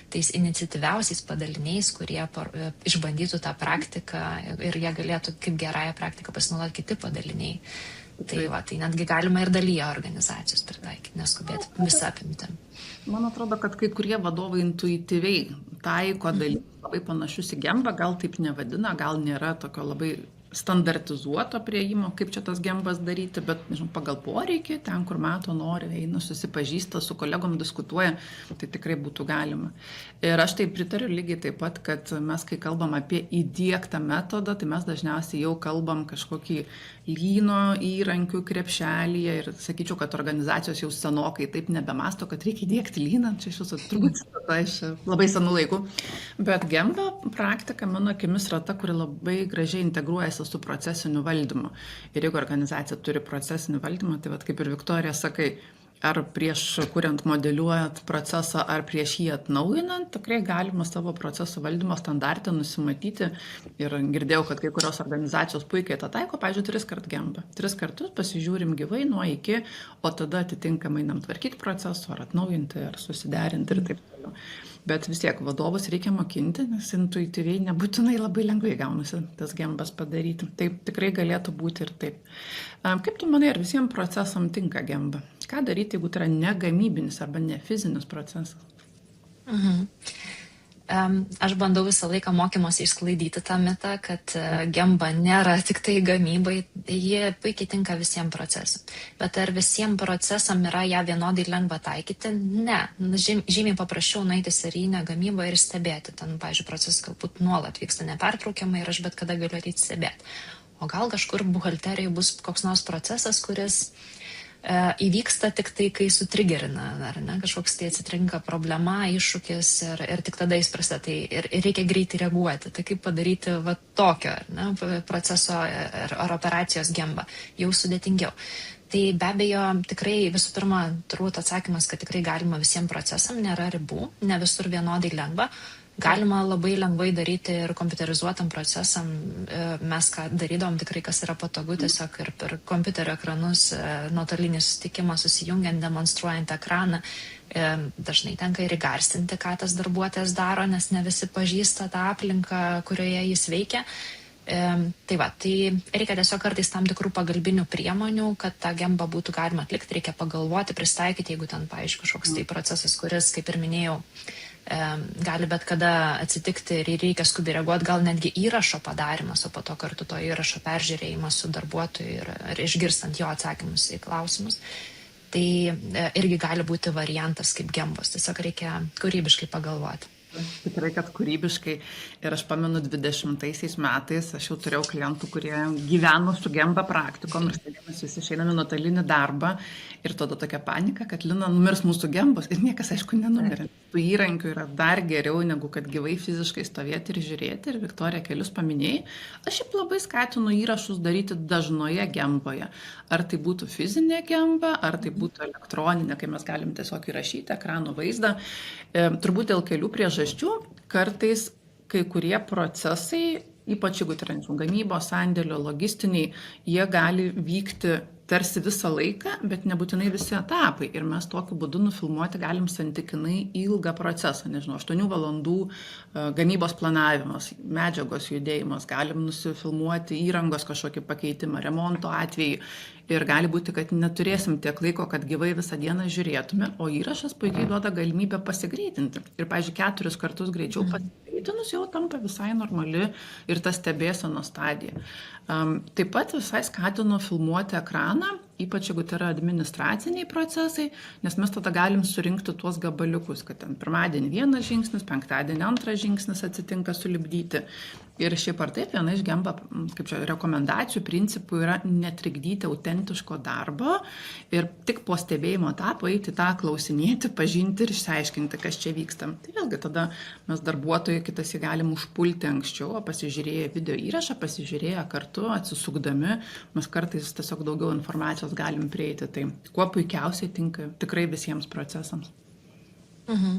tais iniciatyviausiais padaliniais, kurie išbandytų tą praktiką ir jie galėtų kaip gerąją praktiką pasinaudoti kiti padaliniai. Tai netgi galima ir dalyje organizacijos pritaikyti, neskubėti visą apimtim. Man atrodo, kad kai kurie vadovai intuityviai taiko dalykus labai panašius į gembą, gal taip nevadina, gal nėra tokio labai standartizuoto prieimo, kaip čia tas gembas daryti, bet nežinau, pagal poreikį, ten, kur mato, nori, eina, susipažįsta, su kolegom diskutuoja, tai tikrai būtų galima. Ir aš tai pritariu lygiai taip pat, kad mes, kai kalbam apie įdiektą metodą, tai mes dažniausiai jau kalbam kažkokį lyno įrankių krepšelyje ir sakyčiau, kad organizacijos jau senokai taip nebemasto, kad reikia įdiegti lyną, čia iš jūsų turbūt iš labai senų laikų. Bet gemba praktika, mano akimis, yra ta, kuri labai gražiai integruojasi su procesiniu valdymu. Ir jeigu organizacija turi procesinį valdymą, tai vat, kaip ir Viktorija sakai, ar prieš kuriant modeliuojant procesą, ar prieš jį atnaujinant, tikrai galima savo procesų valdymo standartą nusimatyti. Ir girdėjau, kad kai kurios organizacijos puikiai tą taiko, pavyzdžiui, 3 kart gembą. 3 kartus pasižiūrim gyvai nuo iki, o tada atitinkamai einam tvarkyti procesų, ar atnaujinti, ar susiderinti ir taip toliau. Bet vis tiek vadovus reikia mokinti, nes intuityviai nebūtinai labai lengvai gaunasi tas gembas padaryti. Taip tikrai galėtų būti ir taip. Kaip tu manai, ar visiems procesam tinka gemba? Ką daryti, jeigu tai yra ne gamybinis arba ne fizinis procesas? Aš bandau visą laiką mokymosi išsklaidyti tą mitą, kad gemba nėra tik tai gamybai, jie puikiai tinka visiems procesam. Bet ar visiems procesam yra ją vienodai lengva taikyti? Ne. Žymiai paprasčiau nueiti serijinę gamybą ir stebėti. Ten, pavyzdžiui, procesas galbūt nuolat vyksta nepertraukiamai ir aš bet kada galiu ateiti stebėti. O gal kažkur buhalterijoje bus koks nors procesas, kuris įvyksta tik tai, kai sutrigerina, ar ne, kažkoks tai atsitrinka problema, iššūkis ir tik tada jis prasideda, tai ir reikia greitai reaguoti. Tai kaip padaryti va tokio, ar ne, proceso ar operacijos gembą, jau sudėtingiau. Tai be abejo, tikrai visų pirma, turbūt atsakymas, kad tikrai galima visiems procesam, nėra ribų, ne visur vienodai lengva. Galima labai lengvai daryti ir kompiuterizuotam procesam. Mes ką darydom tikrai, kas yra patogu, tiesiog ir per kompiuterio ekranus, nuotolinį susitikimą susijungiant, demonstruojant ekraną. Dažnai tenka ir įgarsinti, ką tas darbuotojas daro, nes ne visi pažįsta tą aplinką, kurioje jis veikia. Tai reikia tiesiog kartais tam tikrų pagalbinių priemonių, kad tą gembą būtų galima atlikti, reikia pagalvoti, pristaikyti, jeigu ten, pavyzdžiui, kažkoks tai procesas, kuris, kaip ir minėjau, gali bet kada atsitikti ir reikia skubiai reaguoti, gal netgi įrašo padarimas, o po to kartu to įrašo peržiūrėjimas su darbuotoju ir išgirstant jo atsakymus į klausimus. Tai irgi gali būti variantas kaip gembos, tiesiog reikia kūrybiškai pagalvoti. Tikrai, kad kūrybiškai. Ir aš pamenu 20 metais, aš jau turėjau klientų, kurie gyveno su gemba praktikom ir mes visi išeiname nuotolinį darbą ir tada tokia panika, kad Lina numirs mūsų gembos ir niekas, aišku, nenumirė. Tų įrankių yra dar geriau, negu kad gyvai fiziškai stovėti ir žiūrėti. Ir Viktorija kelius paminėjai. Aš šiaip labai skatinu įrašus daryti dažnoje gemboje. Ar tai būtų fizinė gemba, ar tai būtų elektroninė, kai mes galim tiesiog įrašyti ekrano vaizdą. Turbūt dėl kelių priežasčių kartais kai kurie procesai, ypač jeigu tai yra gamybos, sandėlio, logistiniai, jie gali vykti tarsi visą laiką, bet nebūtinai visi etapai. Ir mes tokiu būdu nufilmuoti galim santykinai ilgą procesą, 8 valandų gamybos planavimas, medžiagos judėjimas, galim nusifilmuoti įrangos kažkokį pakeitimą, remonto atveju. Ir gali būti, kad neturėsim tiek laiko, kad gyvai visą dieną žiūrėtume, o įrašas puikiai duoda galimybę pasigreitinti. Ir, pavyzdžiui, 4 kartus greičiau pasigreitinus jau tampa visai normali ir ta stebėsenos stadija. Taip pat visai skatinu filmuoti ekraną, ypač jeigu tai yra administraciniai procesai, nes mes tada galim surinkti tuos gabaliukus, kad ten pirmadienį 1 žingsnis, penktadienį 2 žingsnis atsitinka sulipdyti. Ir šiaip ar taip, viena iš gemba, rekomendacijų principų yra netrikdyti autentiško darbo ir tik po stebėjimo etapo eiti tą klausinėti, pažinti ir išsiaiškinti, kas čia vyksta. Tai vėlgi tada mes darbuotojai kitas jį galim užpulti anksčiau, pasižiūrėję video įrašą, pasižiūrėję kartu, atsisukdami, mes kartais tiesiog daugiau informacijos galim prieiti. Tai kuo puikiausiai tinka tikrai visiems procesams. Mhm.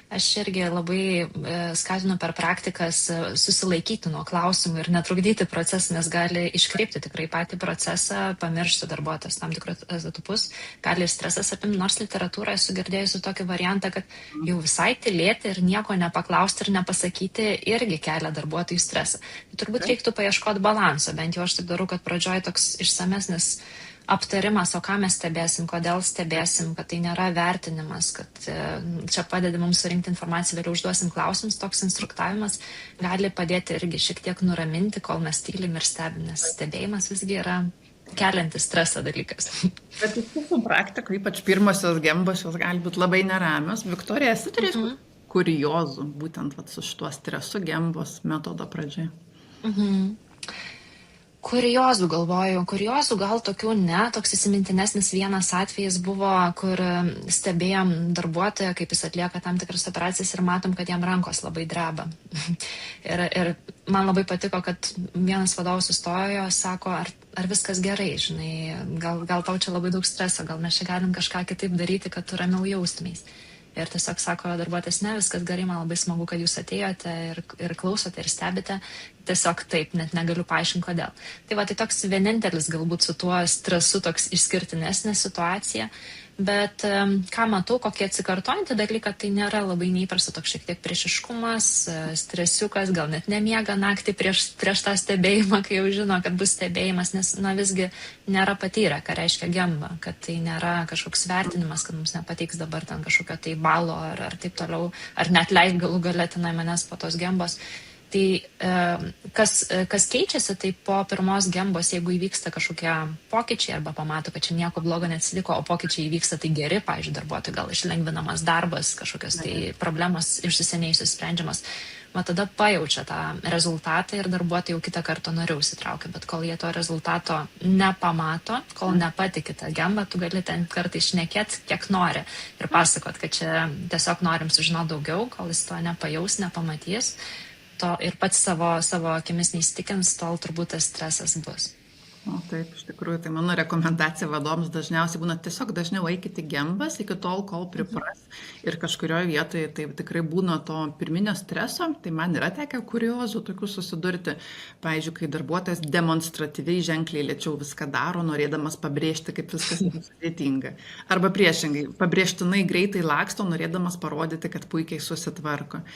Aš irgi labai skatinu per praktikas susilaikyti nuo klausimų ir netrukdyti procesą, nes gali iškreipti tikrai patį procesą, pamiršti darbuotojas tam tikrus etapus, gali ir stresas apimti, nors literatūroje esu girdėjusi tokį variantą, kad jau visai tylėti ir nieko nepaklausti ir nepasakyti irgi kelia darbuotojų stresą. Tai turbūt reiktų paieškoti balanso, bent jau aš taip darau, kad pradžioj toks išsamesnis aptarimas, o ką mes stebėsim, kodėl stebėsim, kad tai nėra vertinimas, kad čia padedi mums surinkti informaciją, vėliau užduosim klausimus, toks instruktavimas gali padėti irgi šiek tiek nuraminti, kol mes tylim ir stebim, nes stebėjimas visgi yra keliantis stresą dalykas. Bet iš tiesų praktikoje, ypač pirmosios gembos, jos gali būti labai neramios. Viktorija, esi turėjus kuriozų būtent su šituo stresu gembos metodo pradžiai? Kuriozų galvoju, kuriozų gal tokių ne, toks įsimintinesnis vienas atvejis buvo, kur stebėjom darbuotoją, kaip jis atlieka tam tikras operacijas ir matom, kad jam rankos labai dreba. ir man labai patiko, kad vienas vadovas sustojo, sako, ar viskas gerai, žinai, gal tau čia labai daug streso, gal mes čia galim kažką kitaip daryti, kad tu ramiau jaustumės. Ir tiesiog sako darbuotojas, ne, viskas gerai, man labai smagu, kad jūs atėjote ir klausote ir stebite. Tiesiog taip, net negaliu paaiškinti, kodėl. Tai va, tai toks vienintelis galbūt su tuo stresu toks išskirtinesnė situacija. Bet ką matau, kokie atsikartojantį dalyką, tai nėra labai neįprasta, toks šiek tiek priešiškumas, stresiukas, gal net nemiega naktį prieš tą stebėjimą, kai jau žino, kad bus stebėjimas, nes visgi nėra patyrę, ką reiškia gemba, kad tai nėra kažkoks vertinimas, kad mums nepateiks dabar ten kažkokio tai balo ar taip toliau, ar net leid galų gale tenai manęs po tos gembos. Tai kas keičiasi, tai po pirmos gembos, jeigu įvyksta kažkokie pokyčiai arba pamato, kad čia nieko blogo neatsitiko, o pokyčiai įvyksta tai geri, pavyzdžiui, darbuotojai gal išlengvinamas darbas, kažkokios tai problemos išsisenėjusios sprendžiamas, tada pajaučia tą rezultatą ir darbuotojai jau kitą kartą noriau įsitraukia, bet kol jie to rezultato nepamato, kol nepatiki tą gembą, tu gali ten kartą išnekėti, kiek nori ir pasakot, kad čia tiesiog norim sužinoti daugiau, kol jis to nepajaus, nepamatys. To ir pats savo akimis neįsitikins, tol turbūt tas stresas bus. O taip, iš tikrųjų, tai mano rekomendacija vadovams dažniausiai būna tiesiog dažniau eikite gembas iki tol, kol pripras. Ir kažkurioje vietoje tai tikrai būna to pirminio streso, tai man yra tekę kuriozų tokių susidurti. Pavyzdžiui, kai darbuotojas demonstratyviai ženkliai lėčiau viską daro, norėdamas pabrėžti, kaip viskas yra sudėtinga. Arba priešingai, pabrėžtinai greitai laksto, norėdamas parodyti, kad puikiai susitvarko.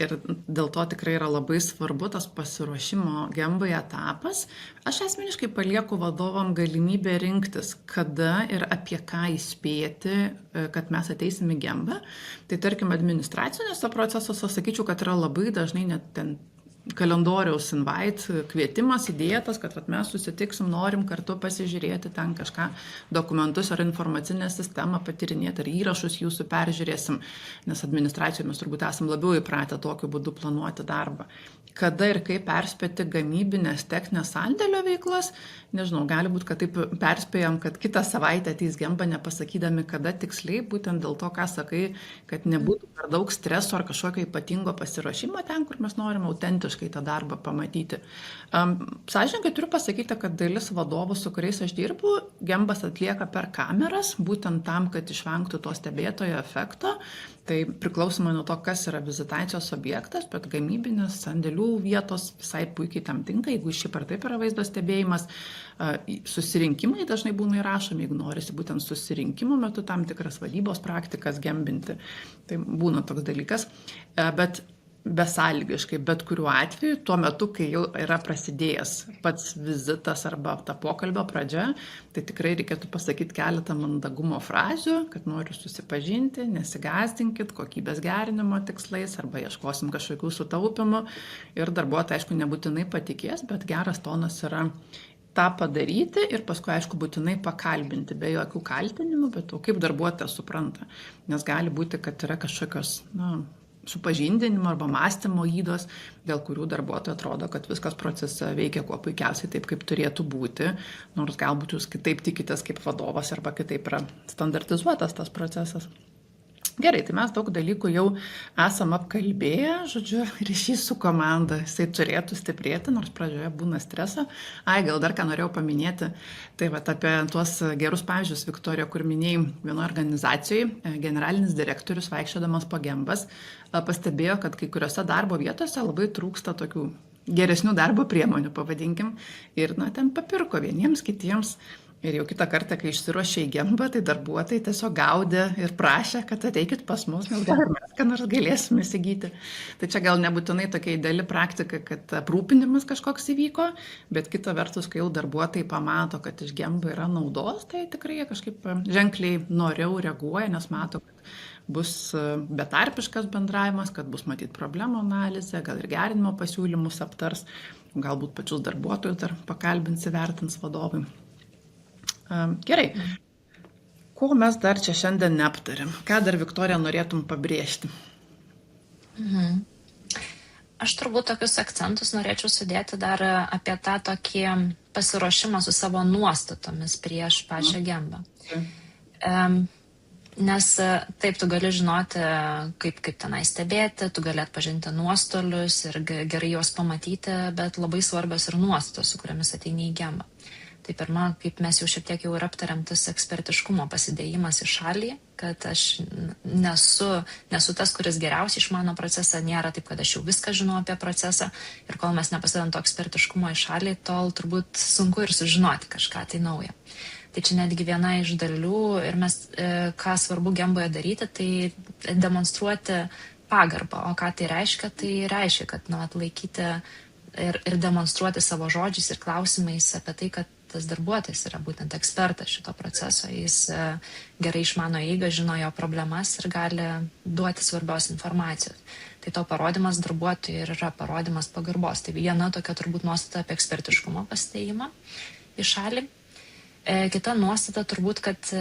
Ir dėl to tikrai yra labai svarbu tas pasiruošimo gembai etapas. Aš asmeniškai palieku vadovam galimybę rinktis, kada ir apie ką įspėti, kad mes ateisim į gembą. Tai tarkim administraciniuose procesuose sakyčiau, kad yra labai dažnai net ten kalendoriaus invite kvietimas įdėtas, kad mes susitiksim, norim kartu pasižiūrėti ten kažką, dokumentus ar informacinę sistemą patyrinėti, ar įrašus jūsų peržiūrėsim, nes administracijoje mes turbūt esam labiau įpratę tokiu būdu planuoti darbą. Kada ir kaip perspėti gamybinės techninės sandėlio veiklas, nežinau, gali būti, kad taip perspėjom, kad kitą savaitę ateis gemba nepasakydami, kada tiksliai, būtent dėl to, ką sakai, kad nebūtų per daug streso ar kažkokio ypatingo pasiruošimo ten, kur mes norim autentiškai tą darbą pamatyti. Sąžininkai turiu pasakyti, kad dalis vadovų, su kuriais aš dirbu, gembas atlieka per kameras, būtent tam, kad išvengtų to stebėtojo efekto. Tai priklausomai nuo to, kas yra vizitacijos objektas, bet gamybinės sandėlių vietos visai puikiai tam tinka, jeigu šiaip ar taip yra vaizdo stebėjimas. Susirinkimai dažnai būna įrašomi, jeigu norisi būtent susirinkimų metu tam tikras vadybos praktikas gembinti. Tai būna toks dalykas. Bet besąlygiškai, bet kuriuo atveju, tuo metu, kai jau yra prasidėjęs pats vizitas arba ta pokalbio pradžia, tai tikrai reikėtų pasakyti keletą mandagumo frazių, kad noriu susipažinti, nesigąsdinkit kokybės gerinimo tikslais arba ieškosim kažkokių sutaupimų ir darbuotojai, aišku, nebūtinai patikės, bet geras tonas yra tą padaryti ir paskui, aišku, būtinai pakalbinti, be jokių kaltinimų, bet kaip darbuotojas supranta, nes gali būti, kad yra kažkokios, supažindinimo arba mąstymo ydos, dėl kurių darbuotojai atrodo, kad viskas procese veikia kuo puikiausiai taip, kaip turėtų būti, nors galbūt jūs kitaip tikitės kaip vadovas arba kitaip yra standartizuotas tas procesas. Gerai, tai mes daug dalykų jau esam apkalbėję, žodžiu, ryšys su komanda, jisai turėtų stiprėti, nors pradžioje būna streso. Ai, gal dar ką norėjau paminėti, tai va apie tuos gerus pavyzdžius, Viktorija, kur minėjai vienoje organizacijoje, generalinis direktorius vaikščiodamas po Gembas pastebėjo, kad kai kuriuose darbo vietose labai trūksta tokių geresnių darbo priemonių, pavadinkim, ir ten papirko vieniems, kitiems. Ir jau kitą kartą, kai išsiruošė į Gembą, tai darbuotojai tiesiog gaudė ir prašė, kad ateikit pas mus, nes gal ir mes ką nors galėsime įsigyti. Tai čia gal nebūtinai tokia ideali praktika, kad aprūpinimas kažkoks įvyko, bet kita vertus, kai jau darbuotojai pamato, kad iš Gembą yra naudos, tai tikrai jie kažkaip ženkliai noriau reaguoja, nes mato, kad bus betarpiškas bendravimas, kad bus matyti problemų analizė, gal ir gerinimo pasiūlymus aptars, galbūt pačius darbuotojus dar pakalbins, įvertins vadovai. Gerai. Ko mes dar čia šiandien neaptarėm? Ką dar, Viktorija, norėtum pabrėžti? Aš turbūt tokius akcentus norėčiau sudėti dar apie tą tokį pasiruošimą su savo nuostatomis prieš pačią Gembą. Nes taip, tu gali žinoti, kaip tenai stebėti, tu gali atpažinti nuostolius ir gerai juos pamatyti, bet labai svarbios ir nuostatos, su kuriamis ateini į Gembą. Tai pirma, kaip mes jau šiek tiek jau ir aptariam, tas ekspertiškumo pasidėjimas į šalį, kad aš nesu tas, kuris geriausiai išmano procesą, nėra taip, kad aš jau viską žinau apie procesą ir kol mes nepasidedam to ekspertiškumo į šalį, tol turbūt sunku ir sužinoti kažką tai naujo. Tai čia netgi viena iš dalių ir mes, ką svarbu Gemboje daryti, tai demonstruoti pagarbą. O ką tai reiškia? Tai reiškia, kad atlaikyti ir demonstruoti savo žodžiais ir klausimais apie tai, kad tas darbuotojas yra būtent ekspertas šito proceso, jis gerai išmano eigą, žino jo problemas ir gali duoti svarbios informacijos. Tai to parodymas darbuotojui ir yra parodymas pagarbos. Tai viena tokia turbūt nuostata apie ekspertiškumo pasidėjimą į šalį. Kita nuostata turbūt, kad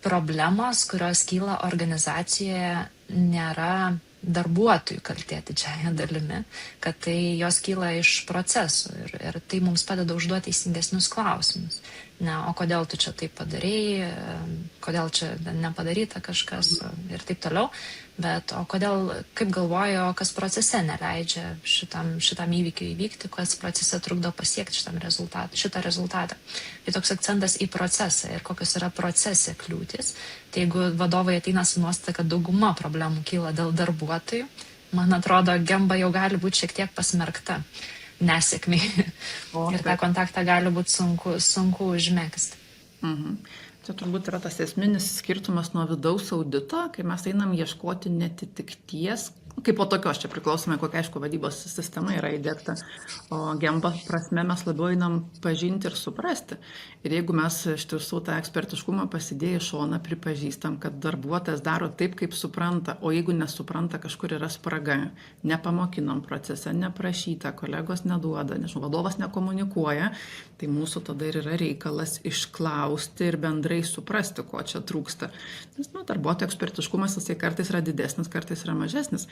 problemos, kurios kyla organizacijoje, nėra darbuotojų kaltė didžiąja dalimi, kad tai jos kyla iš procesų ir tai mums padeda užduoti teisingesnius klausimus. O kodėl tu čia taip padarei, kodėl čia nepadaryta kažkas ir taip toliau, bet o kodėl, kaip galvoju, kas procese neleidžia šitam įvykiui įvykti, kas procese trukdo pasiekti šitą rezultatą. Tai toks akcentas į procesą ir kokios yra procese kliūtis. Tai jeigu vadovai ateina su nuostata, kad dauguma problemų kyla dėl darbuotojų, man atrodo, Gemba jau gali būti šiek tiek pasmerkta nesėkmiai. Ir tą kontaktą gali būti sunku užmegzti. Čia turbūt yra tas esminis skirtumas nuo vidaus audito, kai mes einam ieškoti netitikties, kaip po tokios, čia priklausome, kokia, aišku, vadybos sistema yra įdėkta, o Gemba prasme mes labiau einam pažinti ir suprasti. Ir jeigu mes iš tiesų tą ekspertiškumą pasidėję į šoną pripažįstam, kad darbuotojas daro taip, kaip supranta, o jeigu nesupranta, kažkur yra spraga, nepamokinom procese, neprašyta, kolegos neduoda, vadovas nekomunikuoja, tai mūsų tada ir yra reikalas išklausti ir bendrai suprasti, ko čia trūksta. Nes darbuotojo ekspertiškumas jisai kartais yra didesnis, kartais yra mažesnis.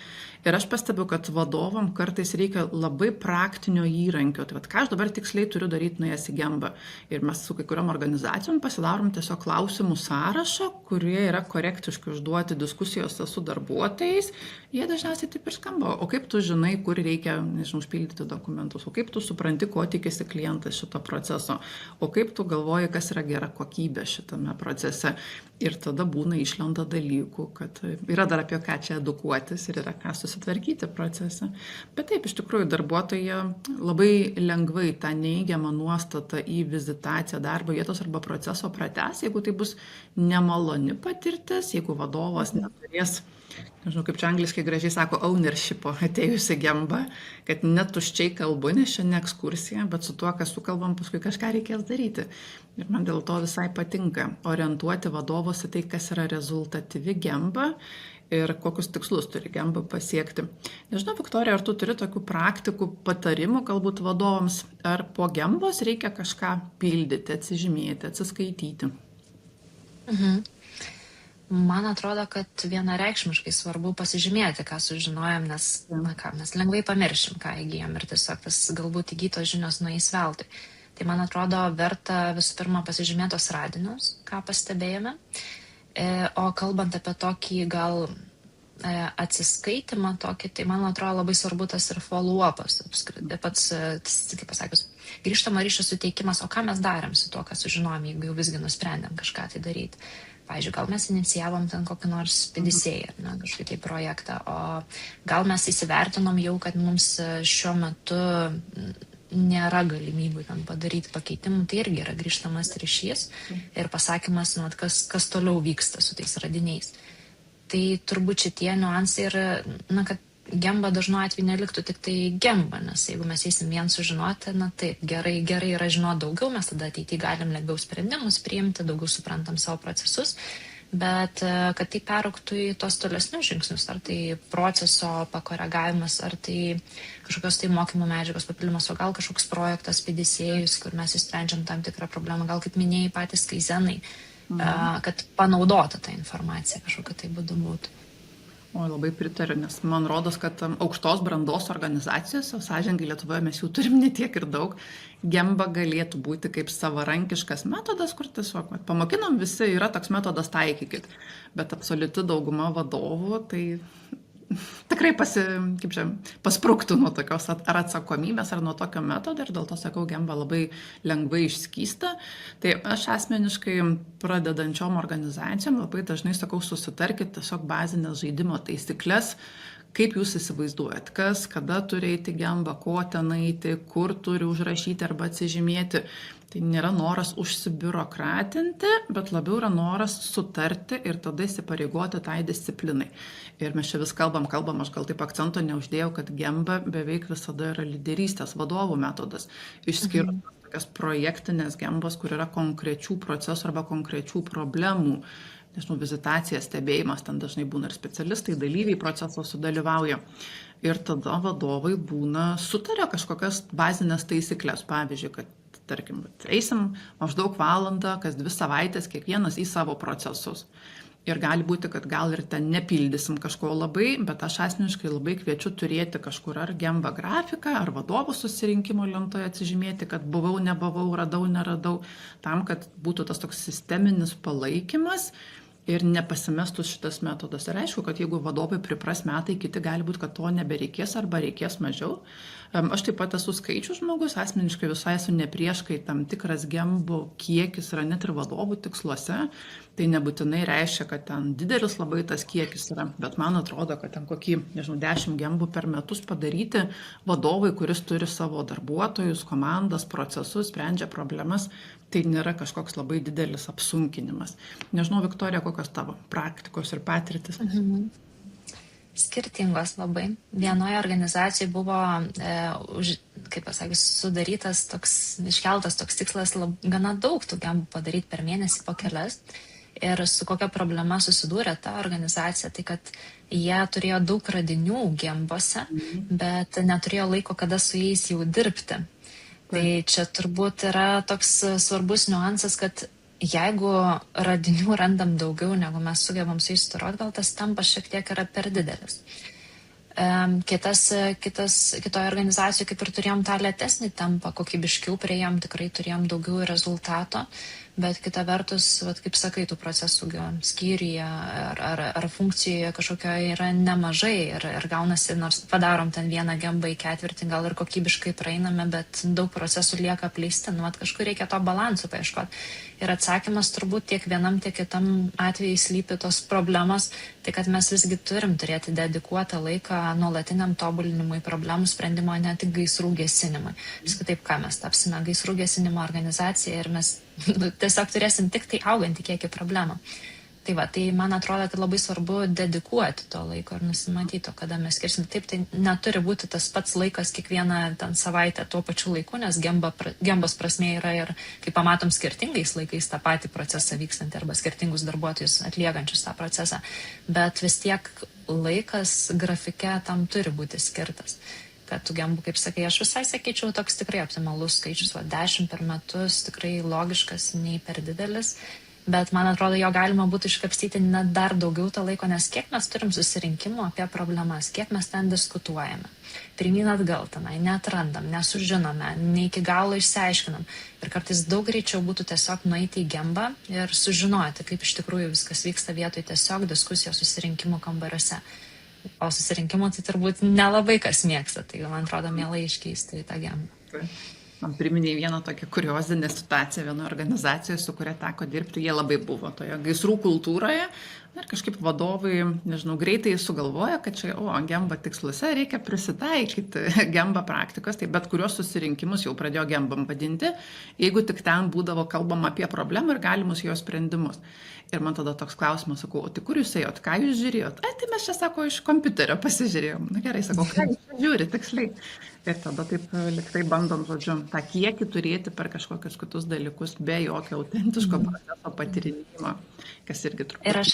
Ir aš pastebiu, kad vadovam kartais reikia labai praktinio įrankio. Tai ką aš dabar tiksliai turiu daryti nuėjęs į Gembą. Ir mes su kai kuriom organizacijom pasidarom tiesiog klausimų sąrašą, kurie yra korektiškai užduoti diskusijose su darbuotojais. Jie dažniausiai taip ir skamba. O kaip tu žinai, kur reikia, užpildyti dokumentus? O kaip tu supranti, ko tikisi klientas šito proceso? O kaip tu galvoji, kas yra gera kokybė šitame procese? Ir tada būna išlenda dalykų, kad yra dar apie ką čia edukuotis ir yra ką susitvarkyti procese. Bet taip, iš tikrųjų, darbuotojai labai lengvai tą neigiamą nuostatą į vizitaciją darbo vietos arba proceso pratęs, jeigu tai bus nemaloni patirtis, jeigu vadovas neturės, nežinau, kaip čia angliškai gražiai sako, ownershipo atėjusi Gembą, kad netuščiai kalbu, nes čia ne ekskursija, bet su tuo, kas sukalbam, paskui kažką reikės daryti. Ir man dėl to visai patinka orientuoti vadovus į tai, kas yra rezultatyvi Gemba ir kokius tikslus turi Gemba pasiekti. Nežinau, Viktorija, ar tu turi tokių praktikų, patarimų galbūt vadovams, ar po Gembos reikia kažką pildyti, atsižymėti, atsiskaityti? Man atrodo, kad vienareikšmiškai svarbu pasižymėti, ką sužinojom, nes mes lengvai pamiršim, ką įgyjom ir tiesiog tas galbūt įgytos žinios nueis veltui. Tai man atrodo verta visų pirma pasižymėtos radinius, ką pastebėjome. O kalbant apie tokį gal atsiskaitimą tokį, tai man atrodo labai svarbu tas ir follow-upas, pats, kaip pasakius, grįžtamo ryšio suteikimas, o ką mes darėm su tuo, ką sužinojom, jeigu jau visgi nusprendėm kažką tai daryti. Pavyzdžiui, gal mes inicijavom ten kokį nors PDCA, kažkokį tai projektą, o gal mes įsivertinom jau, kad mums šiuo metu nėra galimybių ten padaryti pakeitimų, tai irgi yra grįžtamas ryšys ir pasakymas, kas toliau vyksta su tais radiniais. Tai turbūt šitie niuansai ir, kad Gemba dažnu atveju neliktų tik tai Gemba, nes jeigu mes eisim vien sužinoti, taip, gerai yra žinoti daugiau, mes tada ateityje galim lengviau sprendimus priimti, daugiau suprantam savo procesus, bet kad tai peraugtų į tos tolesnius žingsnius, ar tai proceso pakoregavimas, ar tai kažkokios tai mokymo medžiagos papildymas, o gal kažkoks projektas PDCA-jus, kur mes įsprendžiam tam tikrą problemą, gal kaip minėjai patys kaizenai, kad panaudota tą informaciją kažkokiu tai būdu būtų. O labai pritariu, nes man rodos, kad aukštos brandos organizacijose, sąžiningai Lietuvoje mes jų turim ne tiek ir daug, Gemba galėtų būti kaip savarankiškas metodas, kur tiesiog pamokinam visi, yra toks metodas, taikykit, bet absoliuti dauguma vadovų tai tikrai paspruktų nuo tokios ar atsakomybės, ar nuo tokio metodo ir dėl to sakau, Gemba labai lengvai išskysta. Tai aš asmeniškai pradedančiom organizacijom labai dažnai sakau, susitarkit tiesiog bazinės žaidimo taisyklės, kaip jūs įsivaizduojat, kas, kada turi eiti Gemba, ko ten eiti, kur turi užrašyti arba atsižymėti. Tai nėra noras užsibiurokratinti, bet labiau yra noras sutarti ir tada įsipareigoti tai disciplinai. Ir mes čia vis kalbam, aš gal taip akcento neuždėjau, kad Gemba beveik visada yra lyderystės vadovų metodas. Išskyrus tokias projektinės Gembos, kur yra konkrečių procesų arba konkrečių problemų. Nežinau, vizitacija, stebėjimas, ten dažnai būna ir specialistai, dalyviai proceso sudalyvauja. Ir tada vadovai sutarė kažkokias bazinės taisyklės, pavyzdžiui, kad tarkim, eisim maždaug valandą, kas 2 savaitės, kiekvienas į savo procesus. Ir gali būti, kad gal ir ten nepildysim kažko labai, bet aš asmeniškai labai kviečiu turėti kažkur ar Gemba grafiką, ar vadovų susirinkimo lentoje atsižymėti, kad buvau, nebuvau, radau, neradau, tam, kad būtų tas toks sisteminis palaikymas ir nepasimestų šitas metodas. Ir aišku, kad jeigu vadovai pripras metai, kiti gali būti, kad to nebereikės arba reikės mažiau. Aš taip pat esu skaičių žmogus, asmeniškai visai esu ne prieš, kai tam tikras Gembų kiekis yra net ir vadovų tiksluose. Tai nebūtinai reiškia, kad ten didelis labai tas kiekis yra, bet man atrodo, kad ten 10 Gembų per metus padaryti vadovai, kuris turi savo darbuotojus, komandas, procesus, sprendžia problemas, tai nėra kažkoks labai didelis apsunkinimas. Nežinau, Viktorija, kokios tavo praktikos ir patirtis? Skirtingos labai. Vienoje organizacijoje buvo, kaip pasakius, sudarytas iškeltas toks tikslas gana daug tų Gembų padaryti per mėnesį po kelias. Ir su kokia problema susidūrė ta organizacija, tai kad jie turėjo daug radinių Gembose, bet neturėjo laiko, kada su jais jau dirbti. Tai čia turbūt yra toks svarbus niuansas, kad jeigu radinių randam daugiau, negu mes sugebam su jais susidoroti, gal tas tempas šiek tiek yra per didelis. Kitoje organizacijoje kaip ir turėjom tą lėtesnį tempą, kokybiškiau priėjom, tikrai turėjom daugiau rezultato, bet kita vertus, kaip sakai, tų procesų skyriuje ar funkcijoje kažkokio yra nemažai ir gaunasi, nors padarom ten vieną Gembą į ketvirtį, gal ir kokybiškai praeiname, bet daug procesų lieka apleisti, kažkur reikia to balansų paieškoti. Ir atsakymas turbūt tiek vienam, tiek kitam atveju slypi tos problemos, tai kad mes visgi turim turėti dedikuotą laiką nuolatiniam tobulinimui, problemų sprendimo, ne tik gaisrų gesinimui. Viskai taip, ką mes tapsime gaisrų gesinimo organizacija ir mes tiesiog turėsim tik tai augantį kiekį problemą. Tai man atrodo, kad labai svarbu dedikuoti to laiko ir nusimatyti, kada mes skirsim. Taip, tai neturi būti tas pats laikas kiekvieną ten savaitę tuo pačiu laiku, nes Gembos prasmė yra ir, kai pamatom skirtingais laikais tą patį procesą vykstantį arba skirtingus darbuotojus atliekančius tą procesą, bet vis tiek laikas grafike tam turi būti skirtas. Kad tų Gembų, kaip sakai, aš visai sakyčiau, toks tikrai optimalus skaičius, 10 per metus, tikrai logiškas, nei per didelis. bet man atrodo, jo galima būtų iškapstyti net dar daugiau to laiko, nes kiek mes turim susirinkimų apie problemas, kiek mes ten diskutuojame. Pirmyn atgal tenai, neatrandam, nesužinome, ne iki galo išsiaiškinam. Ir kartais daug greičiau būtų tiesiog nueiti į Gembą ir sužinoti, kaip iš tikrųjų viskas vyksta vietoj tiesiog diskusijos susirinkimų kambariuose. O susirinkimų tai turbūt nelabai kas mėgsta, tai man atrodo mielai iškeisti į tą Gembą. Man priminė vieną tokią kuriozinę situaciją vienoje organizacijoje, su kuria teko dirbti. Jie labai buvo toje gaisrų kultūroje ir kažkaip vadovai, nežinau, greitai sugalvoja, kad čia, Gemba tiksluose reikia prisitaikyti Gemba praktikos, tai bet kurios susirinkimus jau pradėjo Gembam vadinti, jeigu tik ten būdavo kalbama apie problemą ir galimus jos sprendimus. Ir man tada toks klausimas, sakau, o tai kur jūs ėjot, ką jūs žiūrėjot? Tai mes čia, sako, iš kompiuterio pasižiūrėjom. Na gerai, sakau, ką jūs žiūri tiksliai. Ir tada taip liktai bandom, žodžiu, tą kiekį turėti per kažkokius kitus dalykus, be jokio autentiško proceso patyrinimo, kas irgi truputį. Ir aš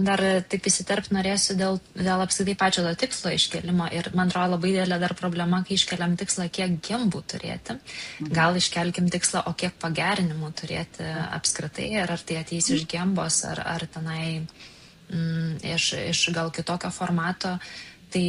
dar taip įsiterpti norėsiu dėl apskritai pačio to tikslo iškelimo. Ir man atrodo labai didelė dar problema, kai iškeliam tikslą, kiek gembų turėti. Gal iškelkim tikslą, o kiek pagerinimų turėti apskritai. Ir ar tai ateis iš gembos, ar tenai iš gal kitokio formato. Tai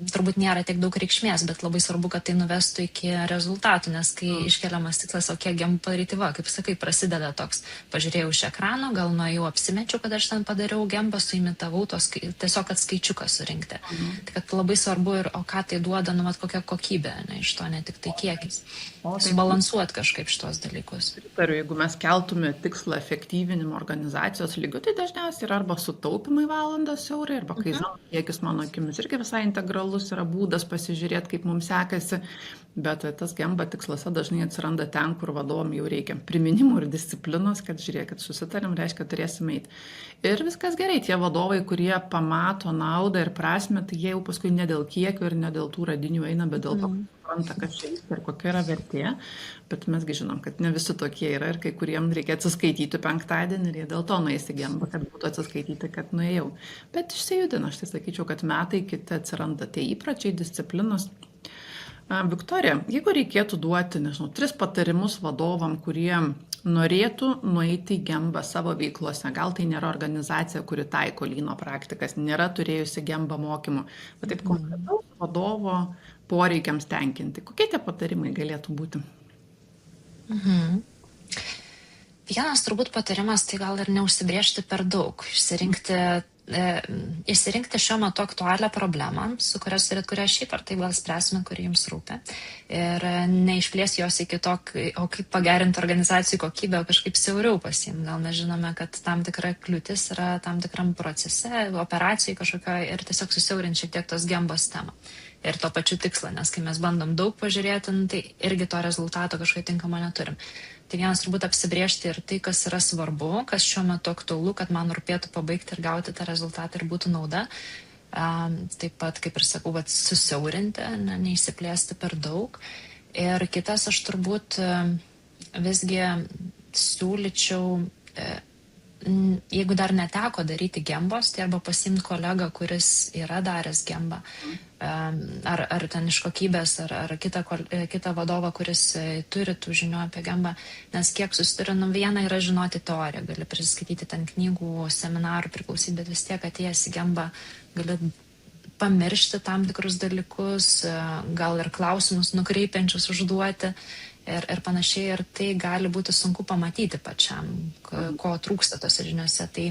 turbūt nėra tiek daug reikšmės, bet labai svarbu, kad tai nuvestų iki rezultatų, nes kai iškeliamas tikslas, o kiek gembų padaryti, kaip sakai, prasideda toks, pažiūrėjau iš ekrano, gal nuėjau apsimečiau, kad aš ten padariau gembą, suimitavau tiesiog skaičiuką surinkti. Tai kad labai svarbu ir, o ką tai duoda, kokia kokybė, iš to ne tik tai kiekis. Subalansuoti kažkaip šitos dalykus. Pritariu, jeigu mes keltume tikslą efektyvinimo organizacijos lygių, tai dažniausiai yra arba sutaupimai valandas eurai, arba kai žinau, kiekis mano akimis irgi visai integralus yra būdas pasižiūrėti, kaip mums sekasi, bet tas Gemba tiksluose dažnai atsiranda ten, kur vadovom jau reikia priminimų ir disciplinos, kad žiūrėkit, susitarim, reiškia, turėsime eiti. Ir viskas gerai, tie vadovai, kurie pamato naudą ir prasmę, tai jie jau paskui ne dėl kiekio ir ne dėl tų radinių eina, bet dėl to, supranta, kad čia ir kokia yra vertė, bet mesgi žinom, kad ne visi tokie yra ir kai kuriems reikia atsiskaityti penktadienį ir jie dėl to nueis į Gembą, kad būtų atsiskaityti, kad nuėjau. Bet išsijudina, aš tai sakyčiau, kad metai kiti atsiranda tie įpračiai, disciplinos. Viktorija, jeigu reikėtų duoti, 3 patarimus vadovam, kurie norėtų nueiti į Gembą savo veiklose, gal tai nėra organizacija, kuri taiko lyno praktikas, nėra turėjusi Gembą mokymų, bet taip konkretaus vadovo poreikiams tenkinti. Kokie tie patarimai galėtų būti? Vienas turbūt patarimas, tai gal ir neužsibrėžti per daug, išsirinkti šiuo metu aktualią problemą, su kurią šiaip ar tai gal spręsime, kuri jums rūpi. Ir neišplės jos iki to, o kaip pagerinti organizacijų kokybę, o kažkaip siauriau pasiimti. Gal mes žinome, kad tam tikra kliūtis yra tam tikram procese, operacijai kažkokio ir tiesiog susiaurinti šiek tiek tos Gembos temą. Ir to pačiu tikslą, nes kai mes bandom daug pažiūrėti, tai irgi to rezultato kažkokio tinkamo neturim. Tai vienas turbūt apsibriežti ir tai, kas yra svarbu, kas šiuo metu aktualu, kad man rūpėtų pabaigti ir gauti tą rezultatą ir būtų nauda. Taip pat, kaip ir sakau, susiaurinti, neįsiplėsti per daug. Ir kitas aš turbūt visgi siūlyčiau, jeigu dar neteko daryti Gembos, tai arba pasiimti kolegą, kuris yra daręs Gembą, ar ten iš kokybės, ar kitą vadovą, kuris turi tų žinių apie Gembą, nes kiek susitariu, viena yra žinoti teoriją, gali prisiskaityti ten knygų, seminarų, priklausyti, bet vis tiek atėjęs į Gembą gali pamiršti tam tikrus dalykus, gal ir klausimus nukreipiančius užduoti ir panašiai, ir tai gali būti sunku pamatyti pačiam, ko trūksta tose žiniuose. Tai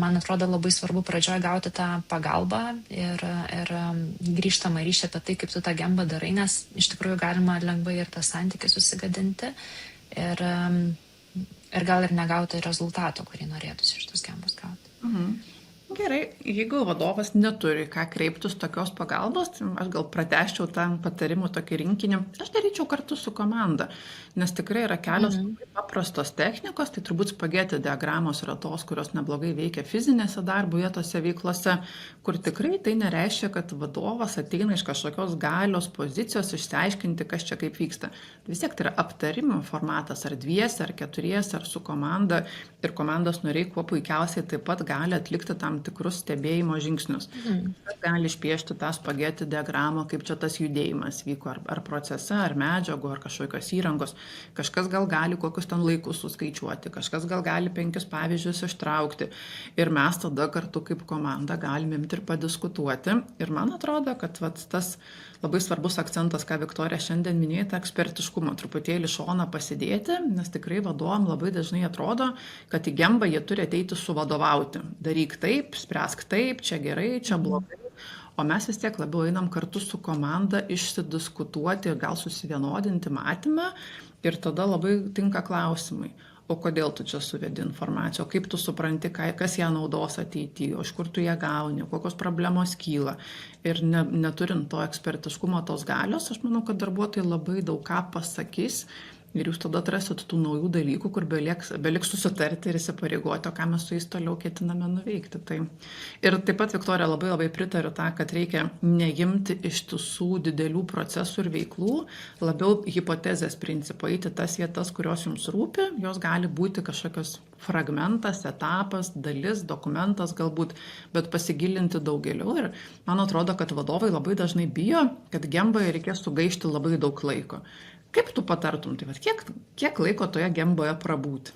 man atrodo labai svarbu pradžioje gauti tą pagalbą ir grįžtamą ryšį apie tai, kaip tu tą Gembą darai, nes iš tikrųjų galima lengvai ir tą santykį susigadinti ir gal ir negauti rezultato, kurį norėtųsi iš tos Gembos gauti. Gerai, jeigu vadovas neturi ką kreiptis tokios pagalbos, tai aš gal pratęsčiau tam patarimų tokį rinkinį, aš daryčiau kartu su komanda, nes tikrai yra kelios paprastos technikos, tai turbūt spageti diagramos yra tos, kurios neblogai veikia fizinėse darbo vietose veiklose, kur tikrai tai nereiškia, kad vadovas ateina iš kažkokios galios pozicijos išsiaiškinti, kas čia kaip vyksta. Vis tiek tai yra aptarimo formatas ar 2, ar 4, ar su komanda, ir komandos nariai kuo puikiausiai taip pat gali atlikti tam tikrus stebėjimo žingsnius. Kas gali išpiešti tą spageti diagramą, kaip čia tas judėjimas vyko, ar procese, ar medžiagų, ar kažkokios įrangos. Kažkas gal gali kokius ten laikus suskaičiuoti, kažkas gal gali 5 pavyzdžius ištraukti. Ir mes tada kartu kaip komanda galime imti ir padiskutuoti. Ir man atrodo, kad tas labai svarbus akcentas, ką Viktorija šiandien minėjo, tą ekspertiškumą truputėlį šoną pasidėti, nes tikrai vadovam labai dažnai atrodo, kad į Gembą jie turi ateiti suvadovauti. Daryk taip, spręsk taip, čia gerai, čia blogai. O mes vis tiek labiau einam kartu su komanda išsidiskutuoti ir gal susivienodinti matymą ir tada labai tinka klausimai. O kodėl tu čia suvedi informaciją, o kaip tu supranti, kas ją naudos ateityje, iš kur tu ją gauni, kokios problemos kyla. Ir neturint to ekspertiškumo, tos galios, aš manau, kad darbuotojai labai daug ką pasakys ir jūs tada atrasit tų naujų dalykų, kur beliks susitarti ir įsipareigoti, o ką mes su jais toliau ketiname nuveikti. Ir taip pat, Viktorija, labai pritariu tą, kad reikia neimti ištisų didelių procesų ir veiklų, labiau hipotezės principo, eiti tas vietas, kurios jums rūpi, jos gali būti kažkokios fragmentas, etapas, dalis, dokumentas galbūt, bet pasigilinti daug giliau. Ir man atrodo, kad vadovai labai dažnai bijo, kad Gemboje reikės sugaišti labai daug laiko. Kaip tu patartum, tai kiek laiko toje Gemboje prabūti?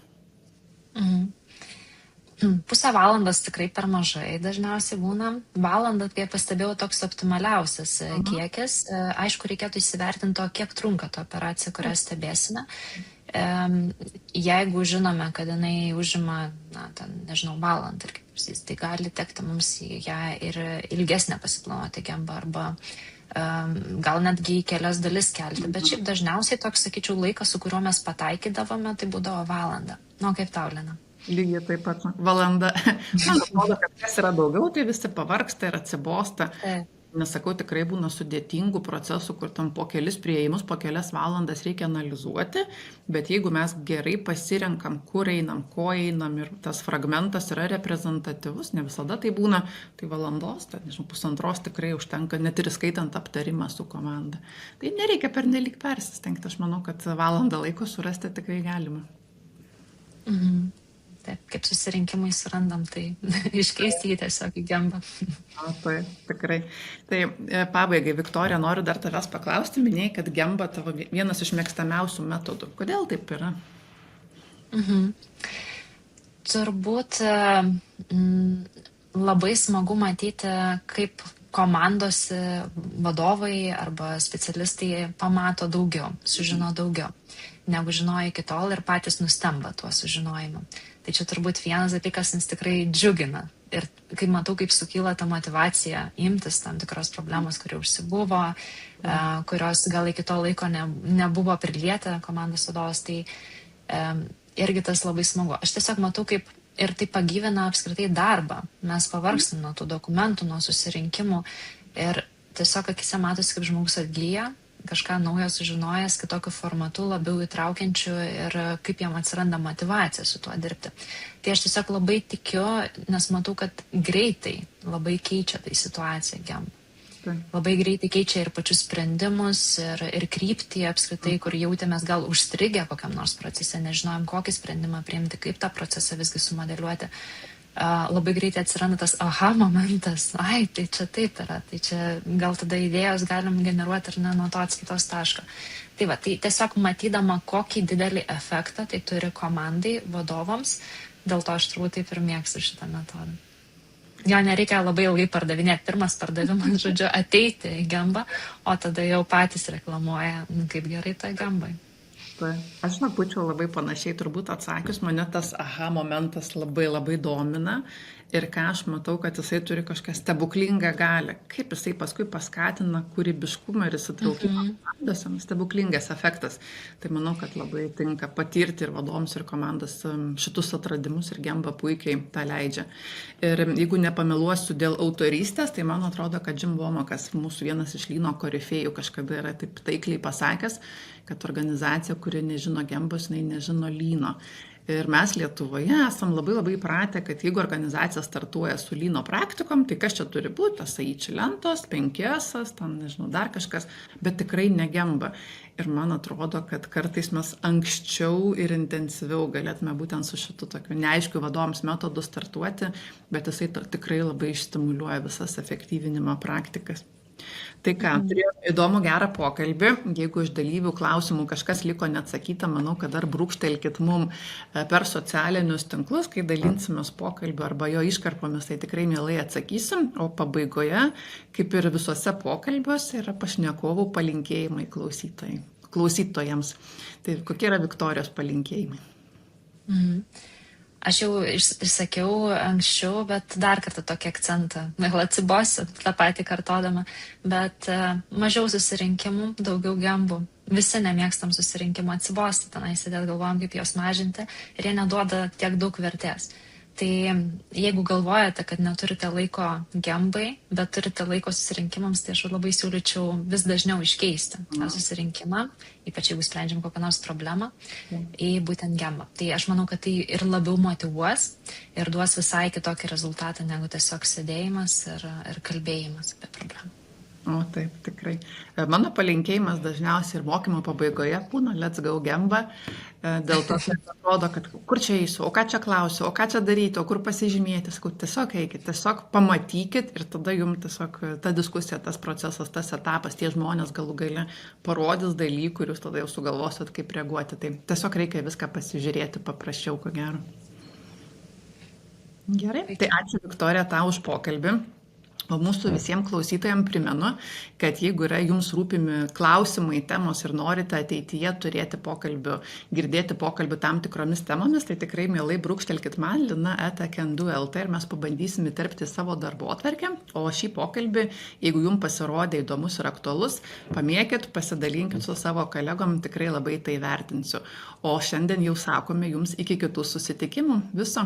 Pusę valandos tikrai per mažai dažniausiai būna. Valanda, kai pastebėjau, toks optimaliausias kiekis. Aišku, reikėtų įsivertinti to, kiek trunka ta operacija, kurią stebėsime. Jeigu žinome, kad jinai užima, valandą, tai gali tekti mums ją ir ilgesnę pasiplanuoti Gembą arba gal netgi į kelias dalis kelti, bet šiaip dažniausiai toks, sakyčiau, laikas, su kuriuo mes pataikydavome, tai būdavo valanda. Kaip tau, Lina? Lygiai taip pat valanda. Man atrodo, kad kas yra daugiau, tai visi pavargsta ir atsibosta. Nesakau, tikrai būna sudėtingų procesų, kur tam po kelis priėjimus, po kelias valandas reikia analizuoti, bet jeigu mes gerai pasirenkam, kur einam, ko einam ir tas fragmentas yra reprezentatyvus, ne visada tai būna, tai valandos, pusantros tikrai užtenka, net ir skaitant aptarimą su komanda. Tai nereikia pernelyg persistengti, aš manau, kad valandą laiko surasti tikrai galima. Taip, kaip susirinkimai surandam, tai iškeisti jį tiesiog į Gembą. Tai tikrai. Tai pabaigai, Viktorija, noriu dar tavęs paklausti, minėjai, kad Gemba tavo vienas iš mėgstamiausių metodų. Kodėl taip yra? Turbūt labai smagu matyti, kaip komandos vadovai arba specialistai pamato daugiau, sužino daugiau, negu žinojo iki tol ir patys nustemba tuo sužinojimu. Tai čia turbūt vienas dalykas, nes tikrai džiugina. Ir kai matau, kaip sukyla ta motivacija imtis tam tikros problemos, kuri užsibuvo, kurios gal iki to laiko nebuvo prilietę komandos vadovas, tai irgi tas labai smagu. Aš tiesiog matau, kaip ir tai pagyvina apskritai darbą. Mes pavargstam nuo tų dokumentų, nuo susirinkimų ir tiesiog akise matosi, kaip žmogus atgyja, kažką naujo sužinojęs, kitokiu formatu, labiau įtraukiančiu ir kaip jam atsiranda motyvacija su tuo dirbti. Tai aš tiesiog labai tikiu, nes matau, kad greitai labai keičia tai situaciją Gembą. Labai greitai keičia ir pačius sprendimus, ir kryptį apskritai, kur jautėmės gal užstrigę kokiam nors procese, nežinojom, kokį sprendimą priimti, kaip tą procesą visgi sumodeliuoti. Labai greitai atsiranda tas aha momentas, tai čia taip yra, tai čia gal tada idėjos galim generuoti ir nuo to atskaitos taško. Tai tiesiog matydama, kokį didelį efektą tai turi komandai, vadovams, dėl to aš turbūt taip ir mėgstu šitą metodą. Jo nereikia labai ilgai pardavinėti, pirmas pardavimas, ateiti į Gembą, o tada jau patys reklamuoja, kaip gerai tai Gembai. Aš būčiau labai panašiai turbūt atsakius, mane tas aha momentas labai domina ir ką aš matau, kad jisai turi kažką stebuklingą galią, kaip jisai paskui paskatina kūrybiškumą ir įsitraukimą komandose, stebuklingas efektas. Tai manau, kad labai tinka patirti ir vadovams, ir komandas šitus atradimus ir Gemba puikiai tą leidžia. Ir jeigu nepameluosiu dėl autorystės, tai man atrodo, kad Jim Womakas, mūsų vienas iš lyno korifėjų, kažkada yra taip taikliai pasakęs, kad organizacija, kuri nežino Gembos, jinai nežino lyno. Ir mes Lietuvoje esam labai įpratę, kad jeigu organizacija startuoja su lyno praktikom, tai kas čia turi būti, tas AIČ lentos, 5S, ten nežinau, dar kažkas, bet tikrai negemba. Ir man atrodo, kad kartais mes anksčiau ir intensyviau galėtume būtent su šitu tokiu neaiškiu vadovams metodu startuoti, bet jisai tikrai labai išstimuliuoja visas efektyvinimo praktikas. Tai ką, turėjome įdomų gerą pokalbį. Jeigu iš dalyvių klausimų kažkas liko neatsakyta, manau, kad dar brūkštelkit mum per socialinius tinklus, kai dalinsimės pokalbiu arba jo iškarpomis, tai tikrai mielai atsakysim. O pabaigoje, kaip ir visose pokalbiuose, yra pašnekovų palinkėjimai klausytojams. Tai kokie yra Viktorijos palinkėjimai? Aš jau išsakiau anksčiau, bet dar kartą tokį akcentą. Gal atsibosiu tą patį kartodama, bet mažiau susirinkimų, daugiau gembų. Visi nemėgstam susirinkimų, atsibosti tenai sėdėt, galvojam, kaip juos mažinti ir jie neduoda tiek daug vertės. Tai jeigu galvojate, kad neturite laiko gembai, bet turite laiko susirinkimams, tai aš labai siūlyčiau vis dažniau iškeisti tą susirinkimą, ypač jeigu sprendžiam kokią nors problemą, į būtent gembą. Tai aš manau, kad tai ir labiau motyvuos ir duos visai kitokį rezultatą negu tiesiog sėdėjimas ir kalbėjimas apie problemą. O taip, tikrai. Mano palinkėjimas dažniausiai ir mokymo pabaigoje būna let's go gemba. Dėl to, kad atrodo, kad kur čia eisiu, o ką čia klausiu, o ką čia daryti, o kur pasižymėti. Sakau, tiesiog eikit, tiesiog pamatykit ir tada jums tiesiog ta diskusija, tas procesas, tas etapas, tie žmonės galų gale parodys dalykų ir jūs tada jau sugalvosit, kaip reaguoti. Tai tiesiog reikia viską pasižiūrėti paprasčiau, ko gero. Gerai, tai ačiū Viktorija tau už pokalbį. O mūsų visiems klausytojams primenu, kad jeigu yra jums rūpimi klausimai, temos ir norite ateityje turėti pokalbių, girdėti pokalbių tam tikromis temomis, tai tikrai mielai brūkštelkit man, lina@can-do.lt ir mes pabandysim įterpti savo darbotvarkę. O šį pokalbį, jeigu jums pasirodė įdomus ir aktualus, pamėkit, pasidalinkit su savo kolegom, tikrai labai tai vertinsiu. O šiandien jau sakome jums iki kitų susitikimų. Viso.